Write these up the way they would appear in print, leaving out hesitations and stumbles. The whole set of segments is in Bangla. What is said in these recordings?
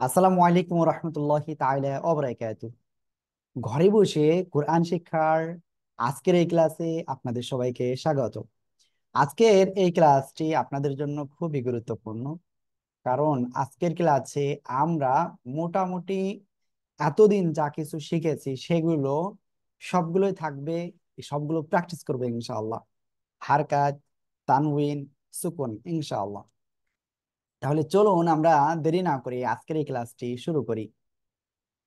আসসালামু আলাইকুম রহমতুল্লাহি তাআলা ওয়া বারাকাতুহু। ঘরে বসে কোরআন শিক্ষার আজকের এই ক্লাসে আপনাদের সবাইকে স্বাগত। আজকের এই ক্লাসটি আপনাদের জন্য খুবই গুরুত্বপূর্ণ, কারণ আজকের ক্লাসে আমরা মোটামুটি এতদিন যা কিছু শিখেছি সেগুলো সবগুলোই থাকবে, সবগুলো প্র্যাকটিস করবে ইনশাআল্লাহ। হারকাত, তানউইন, সুকুন ইনশাআল্লাহ। তাহলে চলুন আমরা দেরি না করে আজকের এই ক্লাসটি শুরু করি।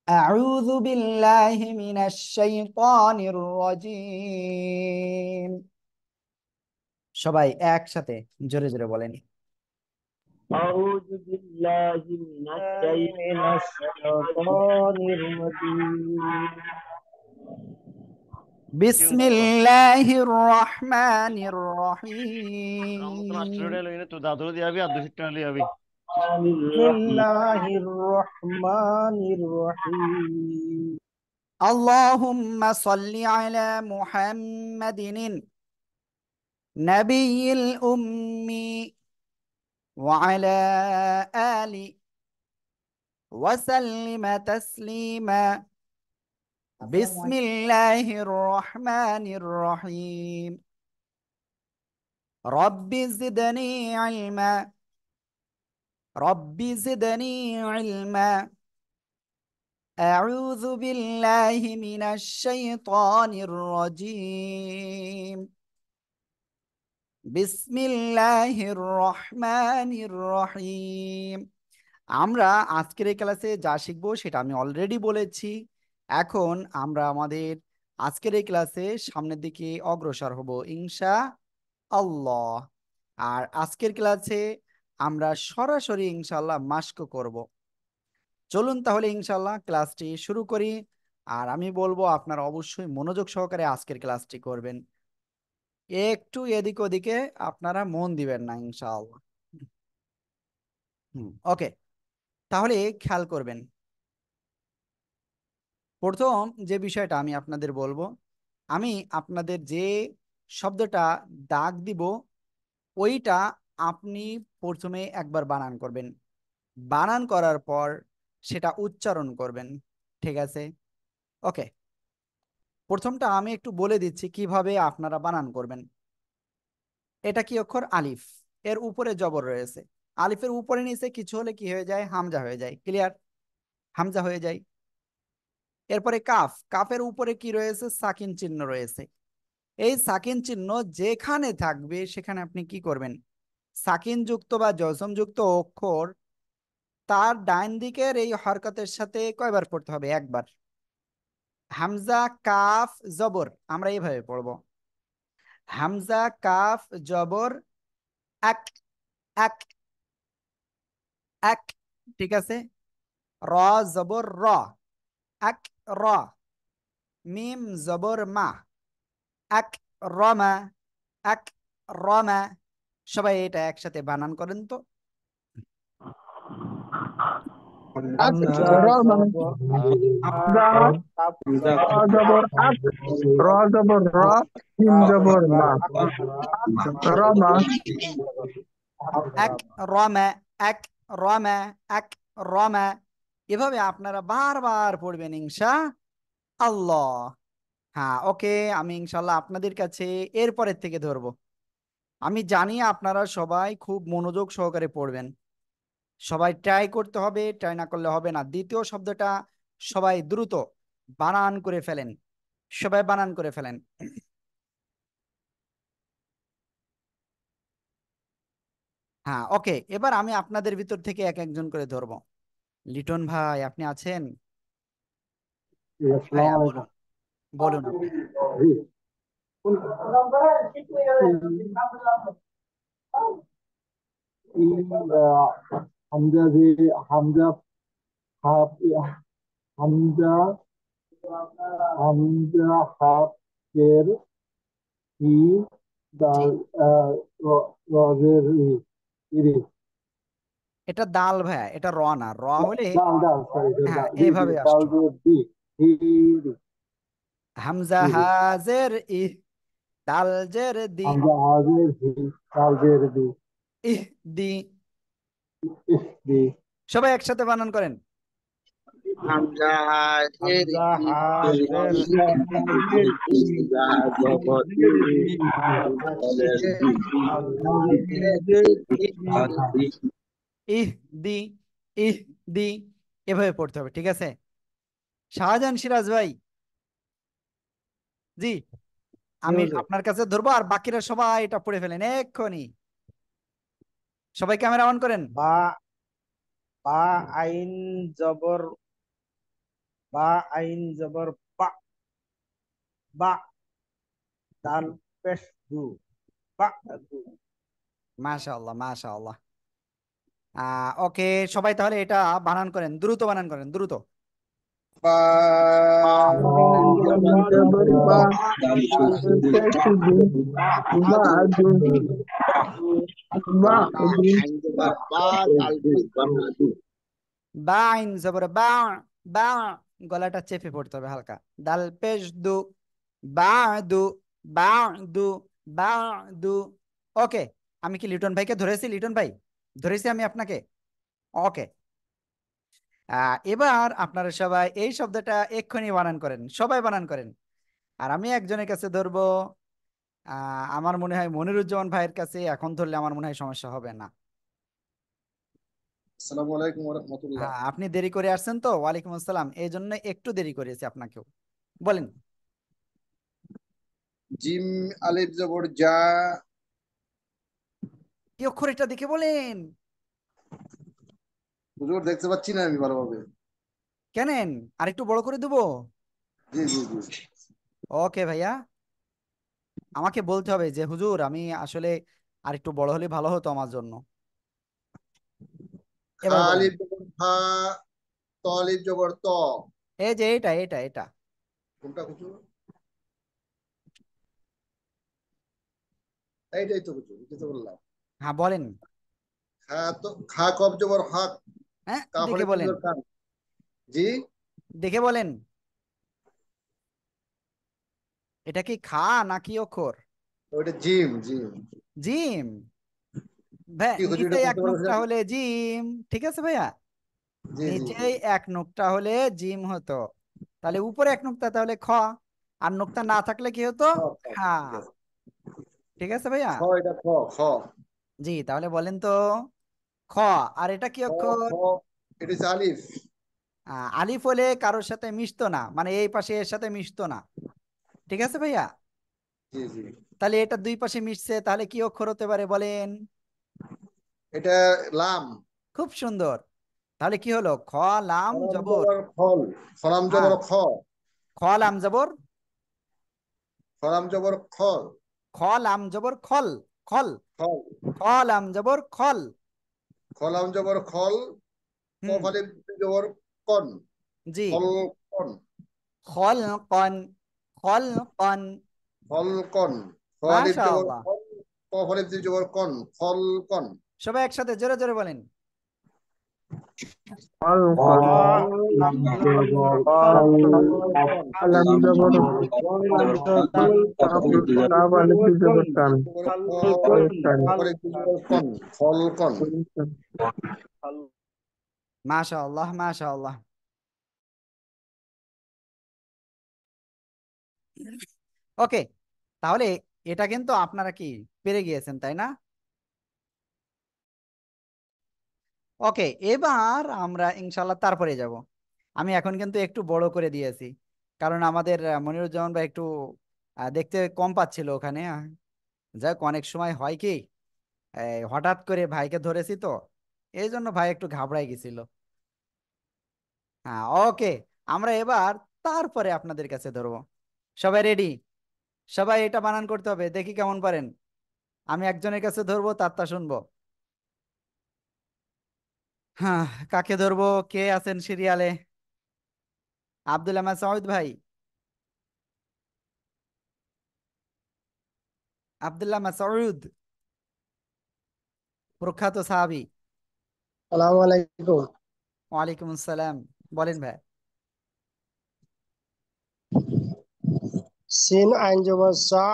أعوذ بالله من الشيطان الرجيم। সবাই একসাথে জোরে জোরে বলেন। أعوذ بالله من من الشيطان الشيطان الرجيم. বিসমিল্লাহির রহমানির রাষ্ট্রীয় রহিম। লইনে তো দাদুর দিয়াবি আর 200 টাকা লিয়াবি। بسم الله الرحمن الرحيم. اللهم صل على محمد النبي الأمي وعلى آله وسلم تسليما. بسم الله الرحمن الرحيم. رب زدني علما، رب زدني علما. أعوذ بالله من الشيطان الرجيم. بسم الله الرحمن الرحيم. আমরা আজকের এই ক্লাসে যা শিখবো সেটা আমি অলরেডি বলেছি। এখন আমরা আমাদের আজকের এই ক্লাসে সামনের দিকে অগ্রসর হব ইনশা আল্লাহ। আর আজকের ক্লাসে আমরা সরাসরি ইনশাআল্লাহ মাস্ক করব। চলুন তাহলে ইনশাআল্লাহ ক্লাসটি শুরু করি। আর আমি বলবো আপনারা অবশ্যই মনোযোগ সহকারে আজকের ক্লাসটি করবেন, একটু এদিক ওদিকে আপনারা মন দিবেন না ইনশাআল্লাহ। ওকে, তাহলে খেয়াল করবেন। প্রথম যে বিষয়টা আমি আপনাদের বলবো, আমি আপনাদের যে শব্দটা দাগ দিব ওইটা আপনি প্রথমে একবার বানান করবেন, বানান করার পর সেটা উচ্চারণ করবেন। ঠিক আছে? ওকে, প্রথমটা আমি একটু বলে দিচ্ছি কিভাবে আপনারা বানান করবেন। এটা কি অক্ষর? আলিফ। এর উপরে জবর রয়েছে, আলিফের উপরে নিচে কিছু হলে কি হয়ে যায়? হামজা হয়ে যায়। ক্লিয়ার? হামজা হয়ে যায়। এরপরে কাফ, কাফের উপরে কি রয়েছে? সাকিন চিহ্ন রয়েছে। এই সাকিন চিহ্ন যেখানে থাকবে সেখানে আপনি কি করবেন? সাকিন যুক্ত বা জজম যুক্ত অক্ষর তার ডাইন দিকের এই হরকতের সাথে কয়বার পড়তে হবে? একবার। হামজা কাফ জবর আমরা এইভাবে পড়ব, হামজা কাফ জবর এক, এক, এক। ঠিক আছে? র জবর র, এক, র। মিম জবর মা, এক, রমা, এক, রমা। সবাই এটা একসাথে বানান করেন তো। حمزة رمى زبر حمزة كاف را زبر حق را زبر را ميم زبر ما رمى এক, রমা, এক, রমা, এক, রমা। এভাবে আপনারা বারবার পড়বেন ইনশা আল্লাহ। হ্যাঁ, ওকে, আমি ইনশাল্লাহ আপনাদের কাছে এরপরের থেকে ধরবো। আমি জানি আপনারা সবাই খুব মনোযোগ সহকারে পড়বেন। সবাই ট্রাই করতে হবে, ট্রাই না করলে হবে না। দ্বিতীয় শব্দটা সবাই দ্রুত বানান করে ফেলেন, সবাই বানান করে ফেলেন। হ্যাঁ, ওকে, এবার আমি আপনাদের ভিতর থেকে এক একজন করে ধরবো। লিটন ভাই আপনি আছেন? السلام ভাইয়া عليكم বলুন, বলুন আপনি। حمزة زي حمزة حاب حمزة حمزة حاب كير ই জি, দাল রজের ইরি এটা দাল ভাইয়া, এটা র না। র হলে ডাল ডাল সরি হ্যাঁ ডাল জি জি এইভাবে ডাল আসতো। দিয়ে দি হি রি হামজা হি রি হাজের ই, দাল জের দি, হামজা হাজের হি ডাল জের দি ইহ দি। ইহ দি সবাই একসাথে বানান করেন। হামজা হাজের হামজা ই হাজের ইয়া জবতি বলের ই ইহ দি ইহ দি এভাবে পড়তে হবে, ঠিক আছে? শাহজাহান সিরাজ ভাই, জি আমি আপনার কাছে ধরবো, আর বাকিরা সবাই এটা পড়ে ফেলেন এক্ষুনি। সবাই ক্যামেরা অন করেন। বা বা আইন জবর বা আইন জবর বা বা দাল পেশ দু বা দু। মাশাআল্লাহ মাশাআল্লাহ। ওকে, সবাই তাহলে এটা বানান করেন, দ্রুত বানান করেন, দ্রুত। বা জবর বা বা তেশিদু বাদু বাদু বা তালবিস বাদু বা আইন জবর বা, বা গলাটা চেপে পড়তে হবে হালকা। দাল পেশ দু, বা দু, বা দু, বা দু। ওকে, আমি কি লিটন ভাইকে ধরেছি? লিটন ভাই ধরেছি আমি আপনাকে। ওকে, এবার আপনারা সবাই এই শব্দটা এক্ষুনি বানান করেন, সবাই বানান করেন। আর আমি একজনের কাছে ধরবো, আমার মনে হয় মনিরুজ্জামান ভাইয়ের কাছে এখন ধরলে আমার মনে হয় সমস্যা হবে না। আসসালামু আলাইকুম ওয়া রাহমাতুল্লাহ। হ্যাঁ, আপনি দেরি করে আসছেন তো, ওয়ালাইকুম আসসালাম, এই জন্য একটু দেরি করেছি আপনাকেও। বলেন। জিম আলিফ জবর জা কি অক্ষর এটা দেখে বলেন। হুজুর দেখতে পাচ্ছি না আমি ভালোভাবে। কেনেন, আর একটু বড় করে দেবো? জি জি জি। ওকে ভাইয়া, আমাকে বলতে হবে যে হুজুর আমি আসলে আর একটু বড় হলে ভালো হতো আমার জন্য। খা এবার বলেন। আলিফ জবর খা, ত আলিফ জবর ত। এই যে এটা এটা এটা। কোনটা হুজুর? এইটাই তো হুজুর, এটা তো বললাম। হ্যাঁ বলেন। খা তো খা কব জবর হক, হ্যাঁ কাফ দেখে আলিফ বলেন, জবর কান। জি। দেখে বলেন। এটা কি খা নাকি অক্ষর? ওইটা জিম জিম। জিম। ভাই কি হুজুর নিচে এটা এক বলতে নোকটা পারছিলেন? হলে জিম, ঠিক আছে ভাইয়া? জি জি নিচে জি। এক নোকটা হলে জিম হতো, তাহলে উপরে এক নোকটা তাহলে খ, আর নোকটা না থাকলে কি হতো? খ খ, হ্যাঁ, ঠিক আছে। ঠিক আছে ভাইয়া। খ এটা খ খ। জি তাহলে বলেন তো, খ। আর এটা কি খ খ, অক্ষর? এটা হচ্ছে আলিফ। আলিফ হলে কারোর সাথে মিশতো না, মানে এই পাশে এর সাথে মিশতো না, ঠিক আছে ভাইয়া? জি জি। তাহলে এটা দুই পাশে মিশছে, তাহলে কি অক্ষর হতে পারে বলেন? এটা লাম। খুব সুন্দর। তাহলে কি হলো? খ লাম ফলাম জবর। জবর ফল, ফলাম হ্যাঁ, জবর খ, খ লাম জবর, ফলাম জবর খ, খ লাম জবর খল, খল। ফল, খ লাম জবর খল। ফলাম জবর খল, হুম, কফ আলিফ জবর কন, জি। ফল কন, খল কন, খল কন। ফল কন, খ আলিফ জবর মাশাআল্লাহ। ফল, কফ আলিফ জবর কন, ফল কন। সবাই একসাথে জোরে জোরে বলেন। ফল বা লাম জবর বা কন, আলিফ লাম জবর জবর কান কাফ আলিফ জবর কান, জবর খ কন কফ আলিফ জবর কন, ফল কন। মাশাআল্লাহ মাশাআল্লাহ। ওকে, তাহলে এটা কিন্তু আপনারা কি পেরে গিয়েছেন, তাই না? ওকে, এবার আমরা ইনশাল্লাহ তারপরে যাব। আমি এখন কিন্তু একটু বড় করে দিয়েছি, কারণ আমাদের মনিরুজ্জামান ভাই একটু দেখতে কম পাচ্ছিল ওখানে। যাক, অনেক সময় হয় কি, হঠাৎ করে ভাইকে ধরেছি তো, এই জন্য ভাই একটু ঘাবড়াই গেছিল। হ্যাঁ ওকে, আমরা এবার তারপরে আপনাদের কাছে ধরবো। সবাই রেডি? সবাই এটা বানান করতে হবে, দেখি কেমন পারেন। আমি একজনের কাছে ধরবো, তারটা শুনবো। হ্যাঁ, কাকে ধরবো? কে আছেন সিরিয়ালে? আব্দুল্লাহ মাসউদ ভাই, আব্দুল্লাহ মাসউদ, প্রখ্যাত সাহাবী। আসসালামু আলাইকুম। ওয়ালাইকুম আসসালাম, বলেন ভাই। সিন আইন জবর সা,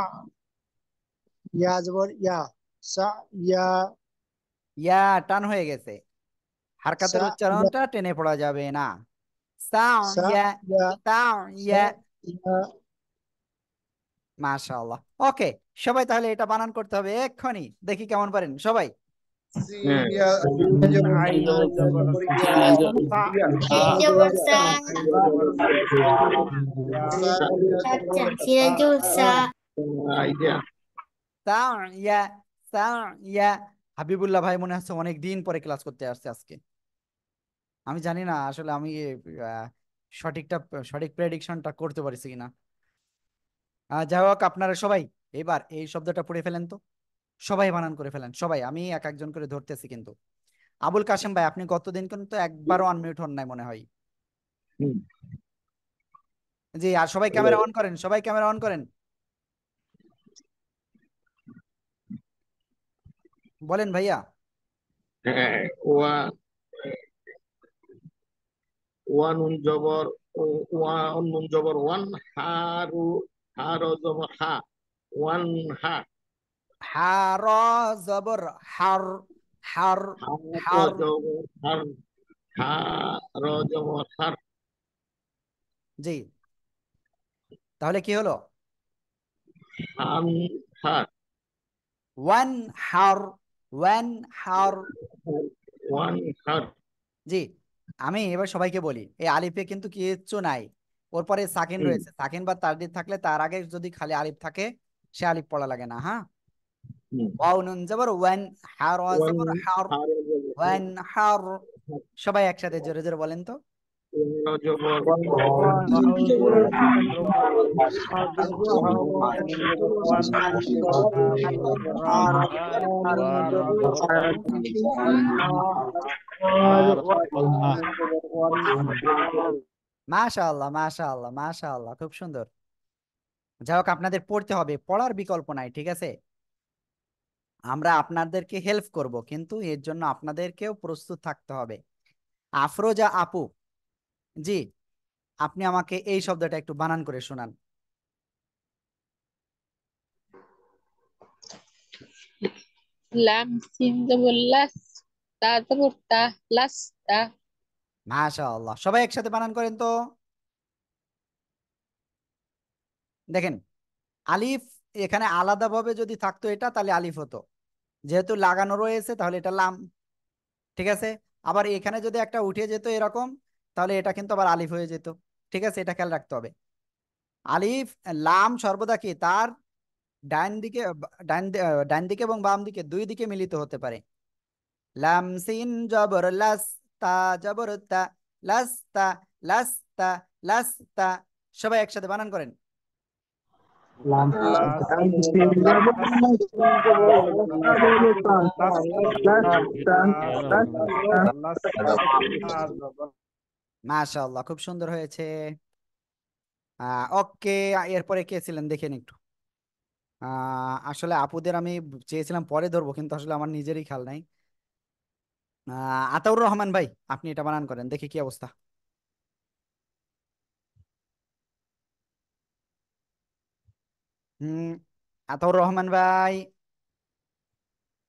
ইয়া জবর ইয়া, সা ইয়া, ইয়া টান হয়ে গেছে, হারকাতের সা ইয়া। উচ্চারণটা টেনে পড়া যাবে না। সাইয়া يا সাইয়া। يا মাশাআল্লাহ। ওকে, সবাই তাহলে এটা বানান করতে হবে এক্ষুনি, দেখি কেমন পারেন সবাই। হ্যাঁ يا আইন জবর সা সিন জবর সা। আচ্ছা, সিন জবর সা। আইডিয়া সাইয়া সাইয়া। হাবিবুল্লাহ ভাই মনে হচ্ছে অনেক দিন পরে ক্লাস করতে আসছে আজকে। আমি জানি না আসলে আমি আহ, সঠিকটা সঠিক প্রেডিকশনটা করতে পারছি কিনা। যাই হোক, আপনারা সবাই এবার এই শব্দটা পড়ে ফেলেন তো, সবাই বানান করে ফেলেন সবাই, আমি এক একজন করে ধরতেছি কিন্তু। আবুল কাশেম ভাই, আপনি গতদিন কিন্তু একবারও আনমিউট হন নাই মনে হয়। জি, আর সবাই ক্যামেরা অন করেন, সবাই ক্যামেরা অন করেন, বলেন ভাইয়া। হ্যাঁ ওয়া ওয়া নুন জবর ওয়া নুন জবর ওয়ান হারু হার জবর হা ওয়ান হা হার জবর হার, হার হার হার। জবর হার হার জবর হার জি, তাহলে কি হলো? হান হার ওয়ান হার, ওয়ান হার। ওয়ান হার জি, আমি এবার সবাইকে বলি, এই আলিফে কিন্তু কিচ্ছু নাই, ওর পরে সাকিন রয়েছে, সাকিন বা তারদিদ থাকলে তার আগে যদি খালি আলিফ থাকে সে আলিফ পড়া লাগে না। হ্যাঁ, ওয়াও নুন জবর ওয়ান, হার ওয়ান জবর হার, হার জবর ওয়ান হার। সবাই একসাথে জোরে জোরে বলেন তো। ওয়া জবর মাশাআল্লাহ মাশাআল্লাহ মাশাআল্লাহ, খুব সুন্দর। যাই হোক, আপনাদের পড়তে হবে, পড়ার বিকল্প নাই, ঠিক আছে? আমরা আপনাদেরকে হেল্প করব, কিন্তু এর জন্য আপনাদেরকেও প্রস্তুত থাকতে হবে। আফরোজা আপু, জি, আপনি আমাকে এই শব্দটা একটু বানান করে শোনান। লাম সিন জবর লাস, তা জবর তা, লাস তা। মাশাআল্লাহ, সবাই একসাথে বানান করেন তো। দেখেন, আলিফ এখানে আলাদাভাবে যদি থাকতো এটা তাহলে আলিফ হতো, যেহেতু লাগানো রয়েছে তাহলে এটা লাম, ঠিক আছে? আবার এখানে যদি একটা উঠে যেত এরকম, তাহলে এটা কিন্তু আবার আলিফ হয়ে যেত, ঠিক আছে? এটা খেয়াল রাখতে হবে। আলিফ লাম সর্বদা কি তার ডান দিকে, ডান দিকে এবং বাম দিকে দুই দিকে মিলিত হতে পারে। লাম সিন জবর লাস, তা জবর তা, লাস্তা লাস্তা লাস্তা। সবাই একসাথে বানান করেন। মাশাআল্লাহ, খুব সুন্দর হয়েছে। ওকে, এরপরে কে ছিলেন দেখেন একটু। আসলে আপুদের আমি চেয়েছিলাম পরে ধরবো, কিন্তু আসলে আমার নিজেরই খেয়াল নাই। আতাউর রহমান ভাই, আপনি এটা বানান করেন, দেখি কি অবস্থা। হুম, আতাউর রহমান ভাই,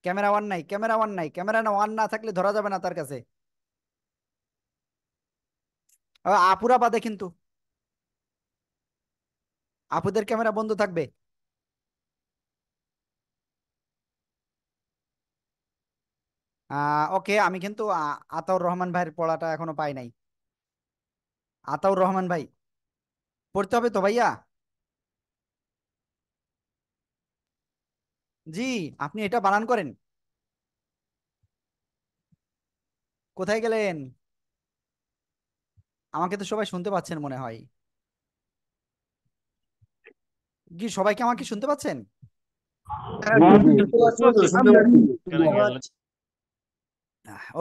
ক্যামেরা ওয়ান নাই, ক্যামেরা ওয়ান নাই, ক্যামেরা না ওয়ান না থাকলে ধরা যাবে না তার কাছে। আপুরা বাদে কিন্তু, আপুদের ক্যামেরা বন্ধ থাকবে। ওকে, আমি কিন্তু আতাউর রহমান ভাইয়ের পড়াটা এখনো পাই নাই। আতাউর রহমান ভাই, পড়তে হবে তো ভাইয়া। জি, আপনি এটা বানান করেন। কোথায় গেলেন? আমাকে তো সবাই শুনতে পাচ্ছেন মনে হয়। কি সবাইকে আমাকে শুনতে পাচ্ছেন? কেন গেল?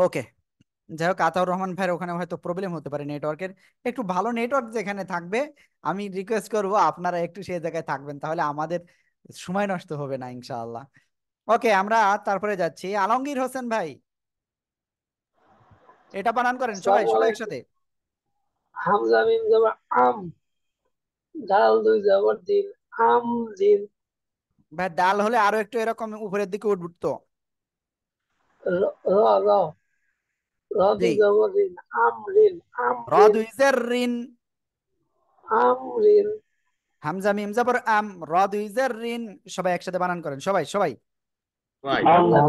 ওকে, যাই হোক, আতাউর রহমান ভাইয়ের ওখানে হয়তো প্রবলেম হতে পারে নেটওয়ার্কের। একটু ভালো নেটওয়ার্ক যেখানে থাকবে আমি রিকোয়েস্ট করব আপনারা একটু সেই জায়গায় থাকবেন, তাহলে আমাদের সময় নষ্ট হবে না ইনশাআল্লাহ। ওকে, আমরা তারপরে যাচ্ছি। আলমগীর হোসেন ভাই, এটা বানান করেন সবাই, আসসালামু সবাই আলাইকুম। একসাথে। হামজা মিম জবর আম, দাল দুই জবর দিন, আম দিন। ভাই ডাল হলে আরো একটু এরকম উপরের দিকে উঠতো। র র র র জি। দুই জবর রিন আমরিন র আমরিন দুই জের রিন, আমরিন হামজা মিম জবর আম, র দুই জের রিন। সবাই একসাথে বানান করেন, সবাই সবাই। রাইট। হামজা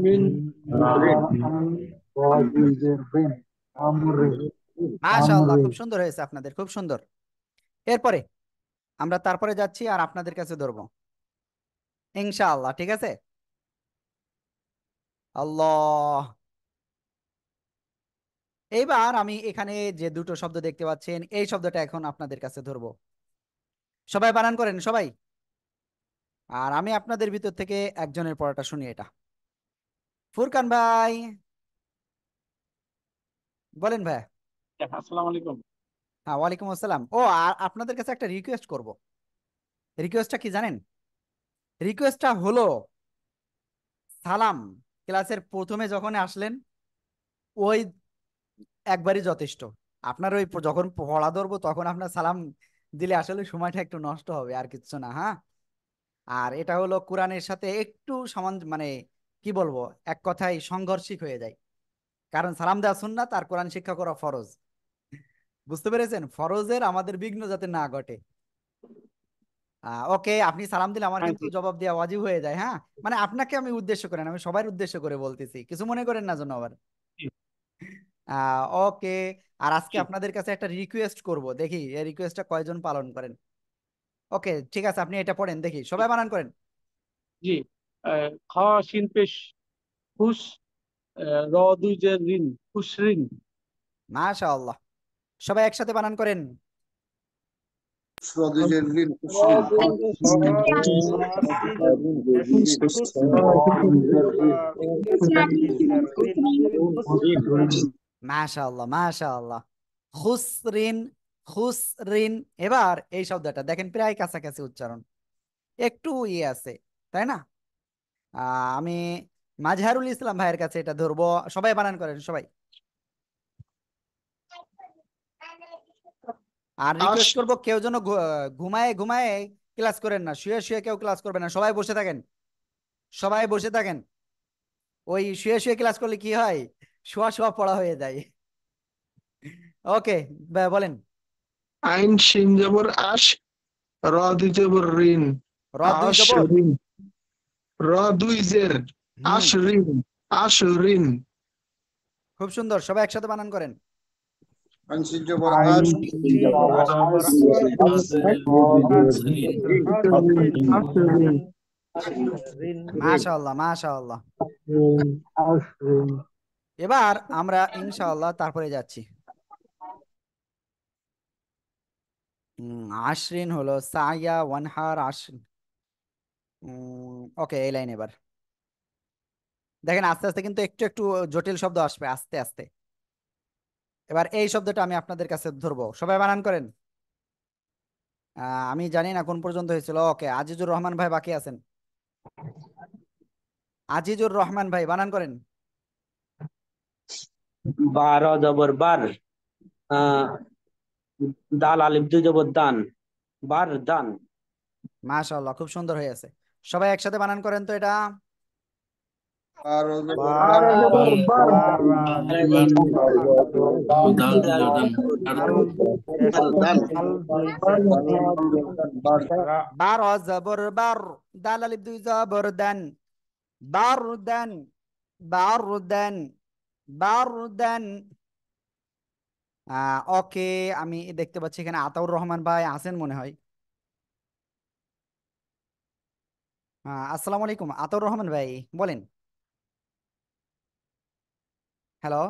মিম মাশাআল্লাহ, খুব সুন্দর হয়েছে আপনাদের, খুব সুন্দর। এরপরে আমরা তারপরে যাচ্ছি আর আপনাদের কাছে ধরবো ইনশাআল্লাহ, ঠিক আছে? আল্লাহ। এইবার আমি এখানে যে দুটো শব্দ দেখতে পাচ্ছেন, এই শব্দটা এখন আপনাদের কাছে ধরবো। সবাই বানান করেন, সবাই। আর আমি আপনাদের ভিতর থেকে একজনের পড়াটা শুনি এটা। ফুরকান ভাই, বলেন ভাই। আসসালামু আলাইকুম। হ্যাঁ, ওয়ালাইকুম আসসালাম। ও, আর আপনাদের কাছে একটা রিকোয়েস্ট করব। রিকোয়েস্টটা কি জানেন? রিকোয়েস্টটা হলো সালাম ক্লাসের প্রথমে যখন আসলেন, ওই একবারই যথেষ্ট। আপনার ওই যখন পড়া ধরবো তখন আপনার সালাম দিলে আসলে সময়টা একটু নষ্ট হবে, আর কিচ্ছু না। হ্যাঁ। আর এটা হলো কোরআনের সাথে একটু সমান, মানে কি বলবো, এক কথায় সংঘর্ষিক হয়ে যায়। কারণ সালাম দেওয়া সুন্নাত আর কোরআন শিক্ষা করা ফরজ। বুঝতে পেরেছেন? ফরজের আমাদের বিঘ্ন যাতে না ঘটে। ওকে, আপনি সালাম দিলে আমার হ্যাঁ কিন্তু জি জবাব দেওয়া ওয়াজিব হয়ে যায়। হ্যাঁ, মানে আপনাকে আমি উদ্দেশ্য করেন, আমি সবার উদ্দেশ্য করে বলতেছি, কিছু মনে করেন না যেন আবার। জি ওকে। আর আজকে জি আপনাদের কাছে একটা রিকোয়েস্ট করব, দেখি এই রিকোয়েস্টটা কয়জন পালন করেন। ওকে, ঠিক আছে, আপনি এটা পড়েন, দেখি সবাই বানান করেন। জি। খ শিন পেশ হুস, র দুই জের রিন হুসরিন। মাশাআল্লাহ, সবাই একসাথে বানান করেন। র দুই মাশাআল্লাহ, মাশাআল্লাহ। খুসরিন, খুসরিন। এবার এই শব্দটা দেখেন প্রায় কাছাকাছি উচ্চারণ, একটু ইয়ে আছে, তাই না? আমি মাজহারুল ইসলাম ভাইয়ের কাছে এটা ধরবো। সবাই বানান করেন, সবাই। আর রিকোয়েস্ট করবো, কেউ যেন ঘুমায় ঘুমায় ক্লাস করেন না, শুয়ে শুয়ে কেউ ক্লাস করবে না, সবাই বসে থাকেন, সবাই বসে থাকেন। ওই শুয়ে শুয়ে ক্লাস করলে কি হয়, শোয়া শোয়া পড়া হয়ে যায়। ওকে, বলেন। আইন শিন জবর আশ, র দুই জবর রিন র দুই আশ জবর, রিন, র দুই জের হুম, আশ রিন আশ রিন। খুব সুন্দর, সবাই একসাথে বানান করেন। আইন আশ রিন মাশাআল্লাহ, মাশাআল্লাহ। এবার আমরা ইনশাআল্লাহ তারপরে যাচ্ছি। আশরিন হলো সায়া ওয়ানহার আশরিন। ওকে, এই লাইন এবার দেখেন, আস্তে আস্তে কিন্তু একটু একটু জটিল শব্দ আসবে, আস্তে আস্তে। এবার এই শব্দটা আমি আপনাদের কাছে ধরবো, সবাই বানান করেন। আমি জানি না কোন পর্যন্ত হয়েছিল। ওকে, আজিজুর রহমান ভাই বাকি আছেন। আজিজুর রহমান ভাই বানান করেন। বার জবর বার, আহ, দাল আলিফ দুই জবর দান, বার দান। মাশাআল্লাহ, খুব সুন্দর হয়েছে। সবাই একসাথে বানান করেন তো এটা। বার জবর বার, বার জবর বার, দাল আলিফ দুই জবর দান, বার দান, বার দান, বার দান। ওকে, আমি দেখতে পাচ্ছি এখানে আতাউর রহমান ভাই আছেন মনে হয়। আসসালামু আলাইকুম আতাউর রহমান ভাই, বলেন। হ্যালো।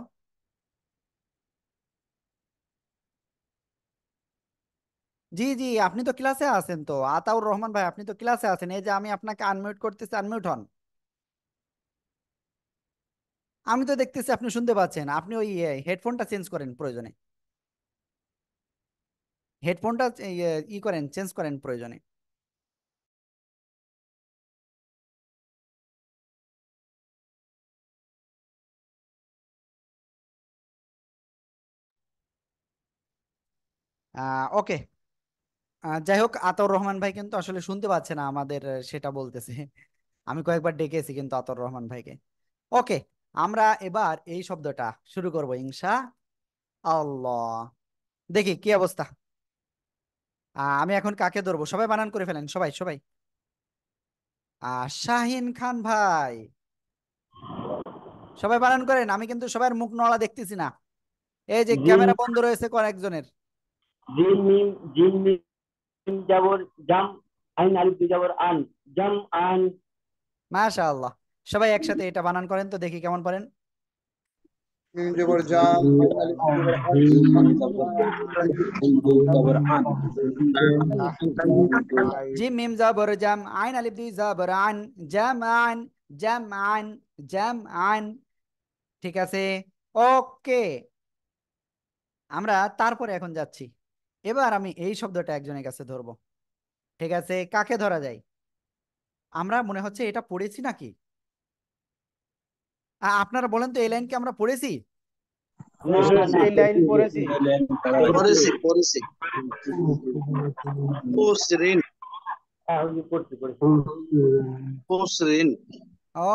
জি জি, আপনি তো ক্লাসে আছেন তো আতাউর রহমান ভাই, আপনি তো ক্লাসে আছেন, এই যে আমি আপনাকে আনমিউট করতেছি, আনমিউট হন। আমি তো দেখতেছি আপনি শুনতে পাচ্ছেন, আপনি ওই হেডফোনটা চেঞ্জ করেন প্রয়োজনে, হেডফোনটা ই করেন, চেঞ্জ করেন প্রয়োজনে। ওকে, যাই হোক, আতাউর রহমান ভাই কিন্তু আসলে শুনতে পাচ্ছে না আমাদের সেটা বলতেছে। আমি কয়েকবার ডেকেছি কিন্তু আতাউর রহমান ভাইকে। ওকে, আমরা এবার এই শব্দটা শুরু করব ইনশা আল্লাহ। দেখি কি অবস্থা। আমি এখন কাকে ধরবো? সবাই বানান করে ফেলেন, সবাই সবাই। শাহিন খান ভাই, সবাই বানান করেন। আমি কিন্তু সবার মুখ নড়া দেখতেছি না। এই যে জিম ক্যামেরা বন্ধ রয়েছে কয়েকজনের। জিম মিম জবর জাম, আইন আলিফ দুই জবর আন, জাম আন। মাশাআল্লাহ, সবাই একসাথে এটা বানান করেন তো দেখি কেমন পারেন। মিম জবর জাম আলিফ জবর আন জবর আন। জিম মিম জাবর জাম আইন আলিফ দুই জাবর আন, জাম আন, জাম আন, জাম আন। ঠিক আছে, ওকে। আমরা তারপরে এখন যাচ্ছি। এবার আমি এই শব্দটা একজনের কাছে ধরবো। ঠিক আছে, কাকে ধরা যায়? আমরা মনে হচ্ছে এটা পড়েছি নাকি? আপনারা বলেন তো, এই লাইন কি আমরা পড়েছি? না না না, এই লাইন পড়েছি। পড়েছি পড়েছি। মুসরিন পড়ছি পড়ছি। মুসরিন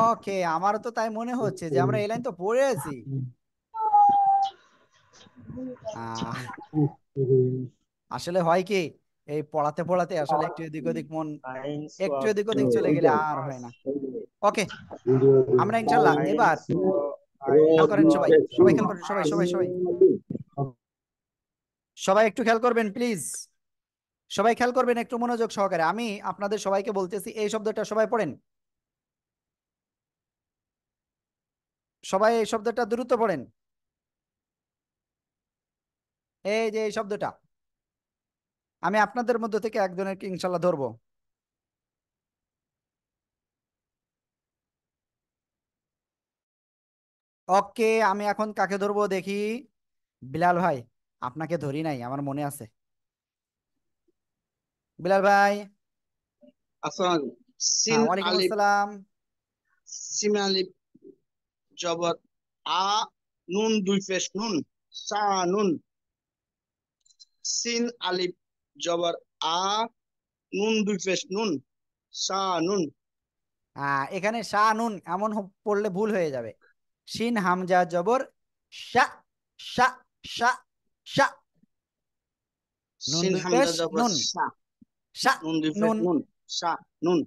ওকে, আমারও তো তাই মনে হচ্ছে যে আমরা এই লাইন তো পড়েছি। আহ আসলে হয় কি, এই পড়াতে পড়াতে আসলে একটু এদিক ওদিক মন, একটু এদিক ওদিক চলে গেলে আর হয় না। ওকে, আমরা ইনশাল্লাহ এবার খেয়াল করেন সবাই, সবাই খেয়াল করেন, সবাই সবাই সবাই সবাই একটু খেয়াল করবেন প্লিজ। সবাই খেয়াল করবেন একটু মনোযোগ সহকারে। আমি আপনাদের সবাইকে বলতেছি এই শব্দটা সবাই পড়েন। সবাই এই শব্দটা দ্রুত পড়েন। এই যে এই শব্দটা, আমি আপনাদের মধ্যে থেকে একজনের ইনশাল্লাহ ধরবো। ওকে, আমি এখন কাকে ধরবো দেখি। বিলাল ভাই, আপনাকে ধরি নাই, আমার মনে আছে। বিলাল ভাই। আসসালাম সিন হ্যাঁ, ওয়ালাইকুম আলিফ আসসালাম। সিম আলিফ জবর আ নুন দুই পেশ নুন সা নুন সিন আলিফ জবর আ নুন দুই পেশ নুন সা নুন এখানে শাহ নুন এমন পড়লে ভুল হয়ে যাবে। শিন হামজা জবর শা, শা, শা, শা। নুন সিন দুই হামজা পেশ জবর নুন, সা শা, নুন দুই পেশ নুন। নুন সা নুন